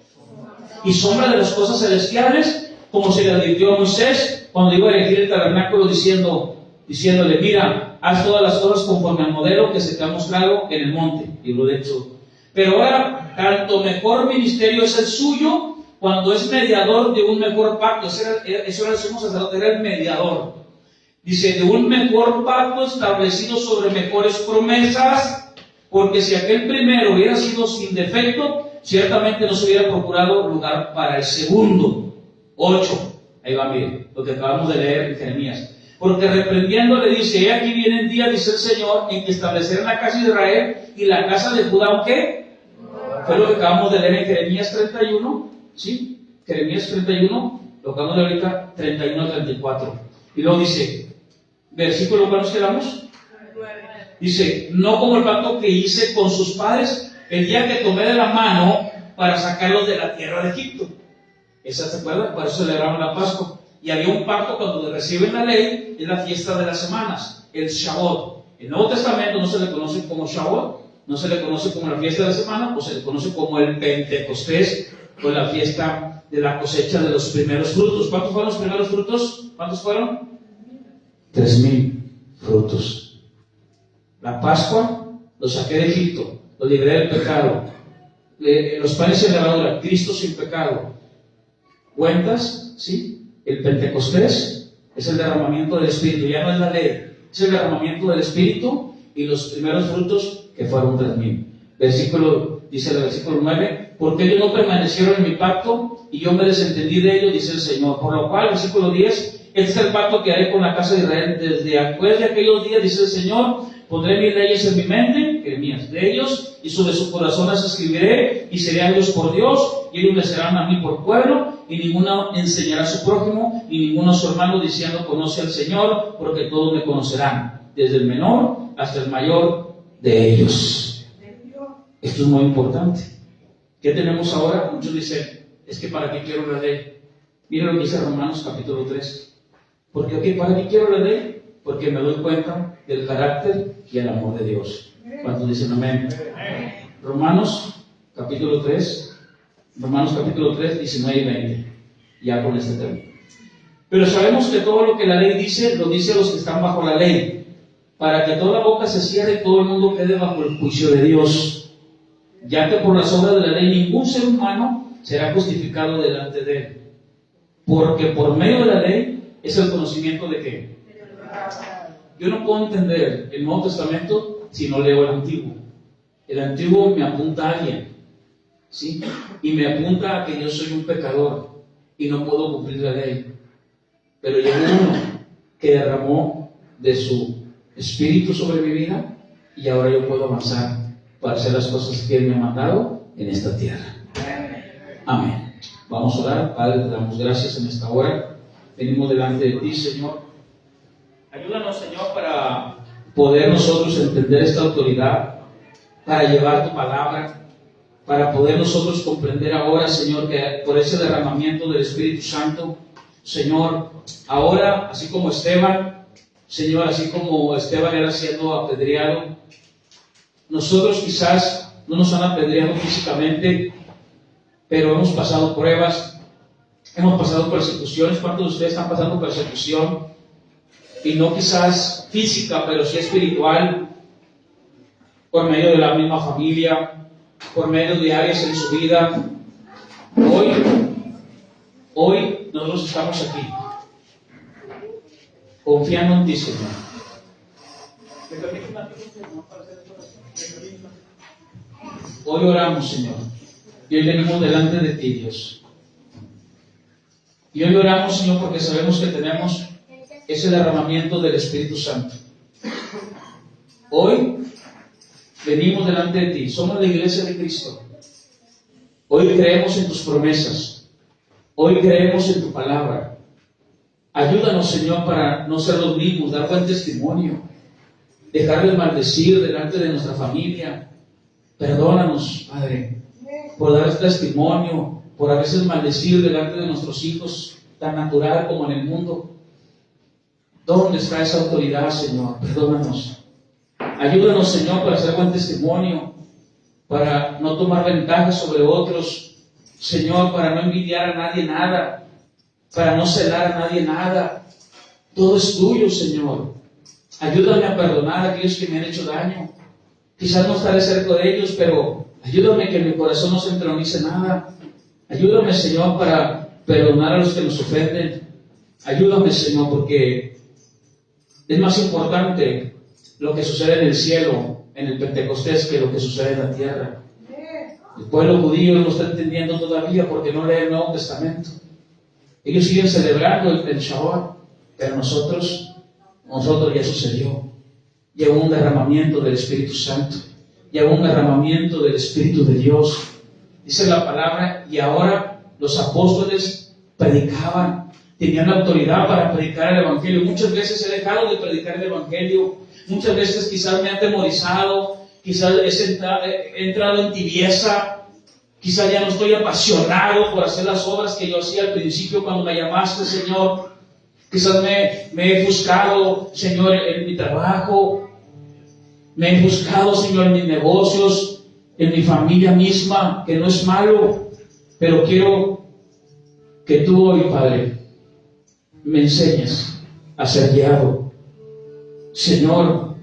Y sombra de las cosas celestiales, como se le advirtió a Moisés cuando iba a elegir el tabernáculo, diciéndole, mira, haz todas las cosas conforme al modelo que se te ha mostrado en el monte. Libro de Éxodo. Pero ahora, tanto mejor ministerio es el suyo, cuando es mediador de un mejor pacto. Eso era el sumo sacerdote, era el mediador. Dice, de un mejor pacto establecido sobre mejores promesas, porque si aquel primero hubiera sido sin defecto, ciertamente no se hubiera procurado lugar para el segundo. 8. Ahí va, mire, lo que acabamos de leer en Jeremías. Porque reprendiendo le dice, he aquí vienen días, dice el Señor, en que establecerán la casa de Israel y la casa de Judá, ¿o qué? Fue lo que acabamos de leer en Jeremías 31, ¿sí? Jeremías 31, lo acabamos de leer ahorita, 31 al 34. Y luego dice, versículo, ¿cuál nos quedamos? 9. Dice, no como el pacto que hice con sus padres el día que tomé de la mano para sacarlos de la tierra de Egipto. ¿Esa se acuerda? Por eso celebraron la Pascua. Y había un pacto cuando reciben la ley, es la fiesta de las semanas, el Shavuot. El Nuevo Testamento no se le conoce como Shavuot, no se le conoce como la fiesta de la semana, o se le conoce como el Pentecostés, o la fiesta de la cosecha de los primeros frutos. ¿Cuántos fueron los primeros frutos? ¿Cuántos fueron? 3,000 frutos. La Pascua, los saqué de Egipto, los libré del pecado. Los panes en levadura, Cristo sin pecado. ¿Cuentas? ¿Sí? El Pentecostés es el derramamiento del Espíritu, ya no es la ley, es el derramamiento del Espíritu y los primeros frutos que fueron 3,000. Dice el versículo 9, porque ellos no permanecieron en mi pacto y yo me desentendí de ellos, dice el Señor. Por lo cual, versículo 10, este es el pacto que haré con la casa de Israel después de aquellos días, dice el Señor, pondré mis leyes en mi mente, Jeremías, de ellos, y sobre su corazón las escribiré, y seré a ellos por Dios, y ellos me serán a mí por pueblo, y ninguno enseñará a su prójimo, y ninguno a su hermano, diciendo, conoce al Señor, porque todos me conocerán, desde el menor hasta el mayor de ellos. Esto es muy importante. ¿Qué tenemos ahora? Muchos dicen, es que ¿para qué quiero la ley? Mira lo que dice Romanos capítulo 3. Porque, ¿para qué quiero la ley? Porque me doy cuenta del carácter y el amor de Dios. ¿Cuántos dicen amén? Romanos capítulo 3, 19 y 20. Ya con este tema. Pero sabemos que todo lo que la ley dice, lo dice a los que están bajo la ley, para que toda boca se cierre y todo el mundo quede bajo el juicio de Dios. Ya que por las obras de la ley ningún ser humano será justificado delante de él. Porque por medio de la ley es el conocimiento de qué. Yo no puedo entender el Nuevo Testamento si no leo el Antiguo. El Antiguo me apunta a alguien, ¿sí? Y me apunta a que yo soy un pecador y no puedo cumplir la ley. Pero llegó uno que derramó de su espíritu sobre mi vida y ahora yo puedo avanzar para hacer las cosas que Él me ha mandado en esta tierra. Amén. Vamos a orar. Padre, te damos gracias en esta hora. Venimos delante de ti, Señor. Ayúdanos, Señor, para poder nosotros entender esta autoridad, para llevar tu palabra, para poder nosotros comprender ahora, Señor, que por ese derramamiento del Espíritu Santo, Señor, ahora, así como Esteban, Señor, así como Esteban era siendo apedreado, nosotros quizás no nos han apedreado físicamente, pero hemos pasado pruebas, hemos pasado persecuciones. ¿Cuántos de ustedes están pasando persecución? Y no quizás física, pero sí espiritual, por medio de la misma familia, por medio de áreas en su vida. Hoy nosotros estamos aquí, confiando en ti, Señor. Hoy oramos, Señor, y hoy venimos delante de ti, Dios. Y hoy oramos, Señor, porque sabemos que tenemos ese derramamiento del Espíritu Santo. Hoy venimos delante de ti, somos la iglesia de Cristo. Hoy creemos en tus promesas, hoy creemos en tu palabra. Ayúdanos, Señor, para no ser los mismos, dar buen testimonio, dejar de maldecir delante de nuestra familia. Perdónanos, Padre, por dar testimonio, por a veces maldecir delante de nuestros hijos, tan natural como en el mundo. ¿Dónde está esa autoridad, Señor? Perdónanos. Ayúdanos, Señor, para hacer buen testimonio, para no tomar ventaja sobre otros, Señor, para no envidiar a nadie nada, para no celar a nadie nada. Todo es tuyo, Señor. Ayúdame a perdonar a aquellos que me han hecho daño. Quizás no estaré cerca de ellos, pero ayúdame que en mi corazón no se entronice nada. Ayúdame, Señor, para perdonar a los que nos ofenden. Ayúdame, Señor, porque es más importante lo que sucede en el cielo, en el Pentecostés, que lo que sucede en la tierra. El pueblo judío no lo está entendiendo todavía porque no lee el Nuevo Testamento. Ellos siguen celebrando el Shabbat, pero nosotros ya sucedió. Ya hubo un derramamiento del Espíritu Santo, ya hubo un derramamiento del Espíritu de Dios. Dice la palabra, y ahora los apóstoles predicaban, tenían la autoridad para predicar el Evangelio. Muchas veces he dejado de predicar el Evangelio, muchas veces quizás me ha atemorizado, quizás he entrado en tibieza, quizás ya no estoy apasionado por hacer las obras que yo hacía al principio cuando me llamaste, Señor. Quizás me he buscado, Señor, en mi trabajo, me he buscado, Señor, en mis negocios, en mi familia misma, que no es malo, pero quiero que tú hoy, Padre, me enseñes a ser guiado, Señor,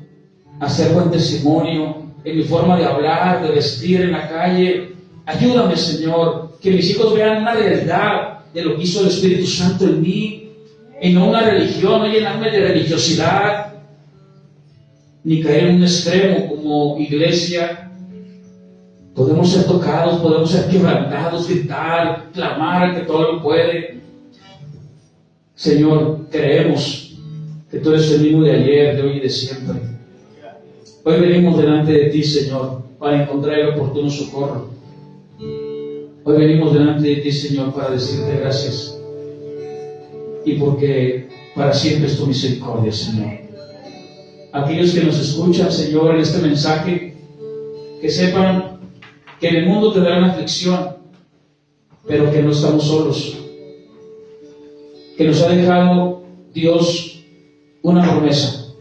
a hacer buen testimonio en mi forma de hablar, de vestir en la calle. Ayúdame, Señor, que mis hijos vean una realidad de lo que hizo el Espíritu Santo en mí, y no una religión, no llenarme de religiosidad, ni caer en un extremo como iglesia. Podemos ser tocados, podemos ser quebrantados, gritar, clamar que todo lo puede. Señor, creemos que tú eres el mismo de ayer, de hoy y de siempre. Hoy venimos delante de ti, Señor, para encontrar el oportuno socorro. Hoy venimos delante de ti, Señor, para decirte gracias. Y porque para siempre es tu misericordia, Señor. Aquellos que nos escuchan, Señor, en este mensaje, que sepan que en el mundo tendrán aflicción, pero que no estamos solos. Que nos ha dejado Dios una promesa.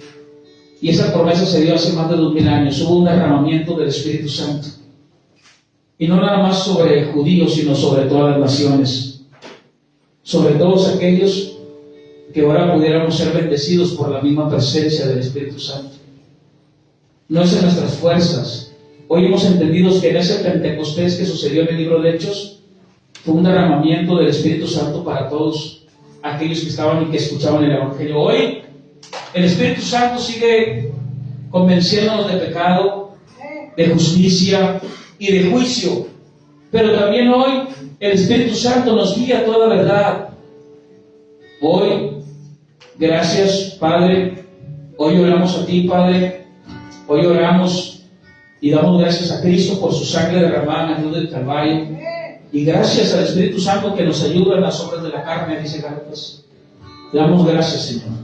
Y esa promesa se dio hace más de 2000 años. Hubo un derramamiento del Espíritu Santo. Y no nada más sobre judíos, sino sobre todas las naciones. Sobre todos aquellos que ahora pudiéramos ser bendecidos por la misma presencia del Espíritu Santo. No es en nuestras fuerzas. Hoy hemos entendido que en ese Pentecostés que sucedió en el libro de Hechos, fue un derramamiento del Espíritu Santo para todos aquellos que estaban y que escuchaban el Evangelio. Hoy el Espíritu Santo sigue convenciéndonos de pecado, de justicia y de juicio. Pero también hoy el Espíritu Santo nos guía a toda verdad. Hoy, gracias, Padre. Hoy oramos a ti, Padre. Hoy oramos y damos gracias a Cristo por su sangre derramada en la cruz del Calvario. Y gracias al Espíritu Santo que nos ayuda en las obras de la carne, dice Gálatas. Te damos gracias, Señor.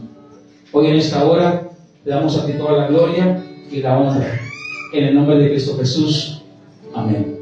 Hoy en esta hora te damos a ti toda la gloria y la honra. En el nombre de Cristo Jesús. Amén.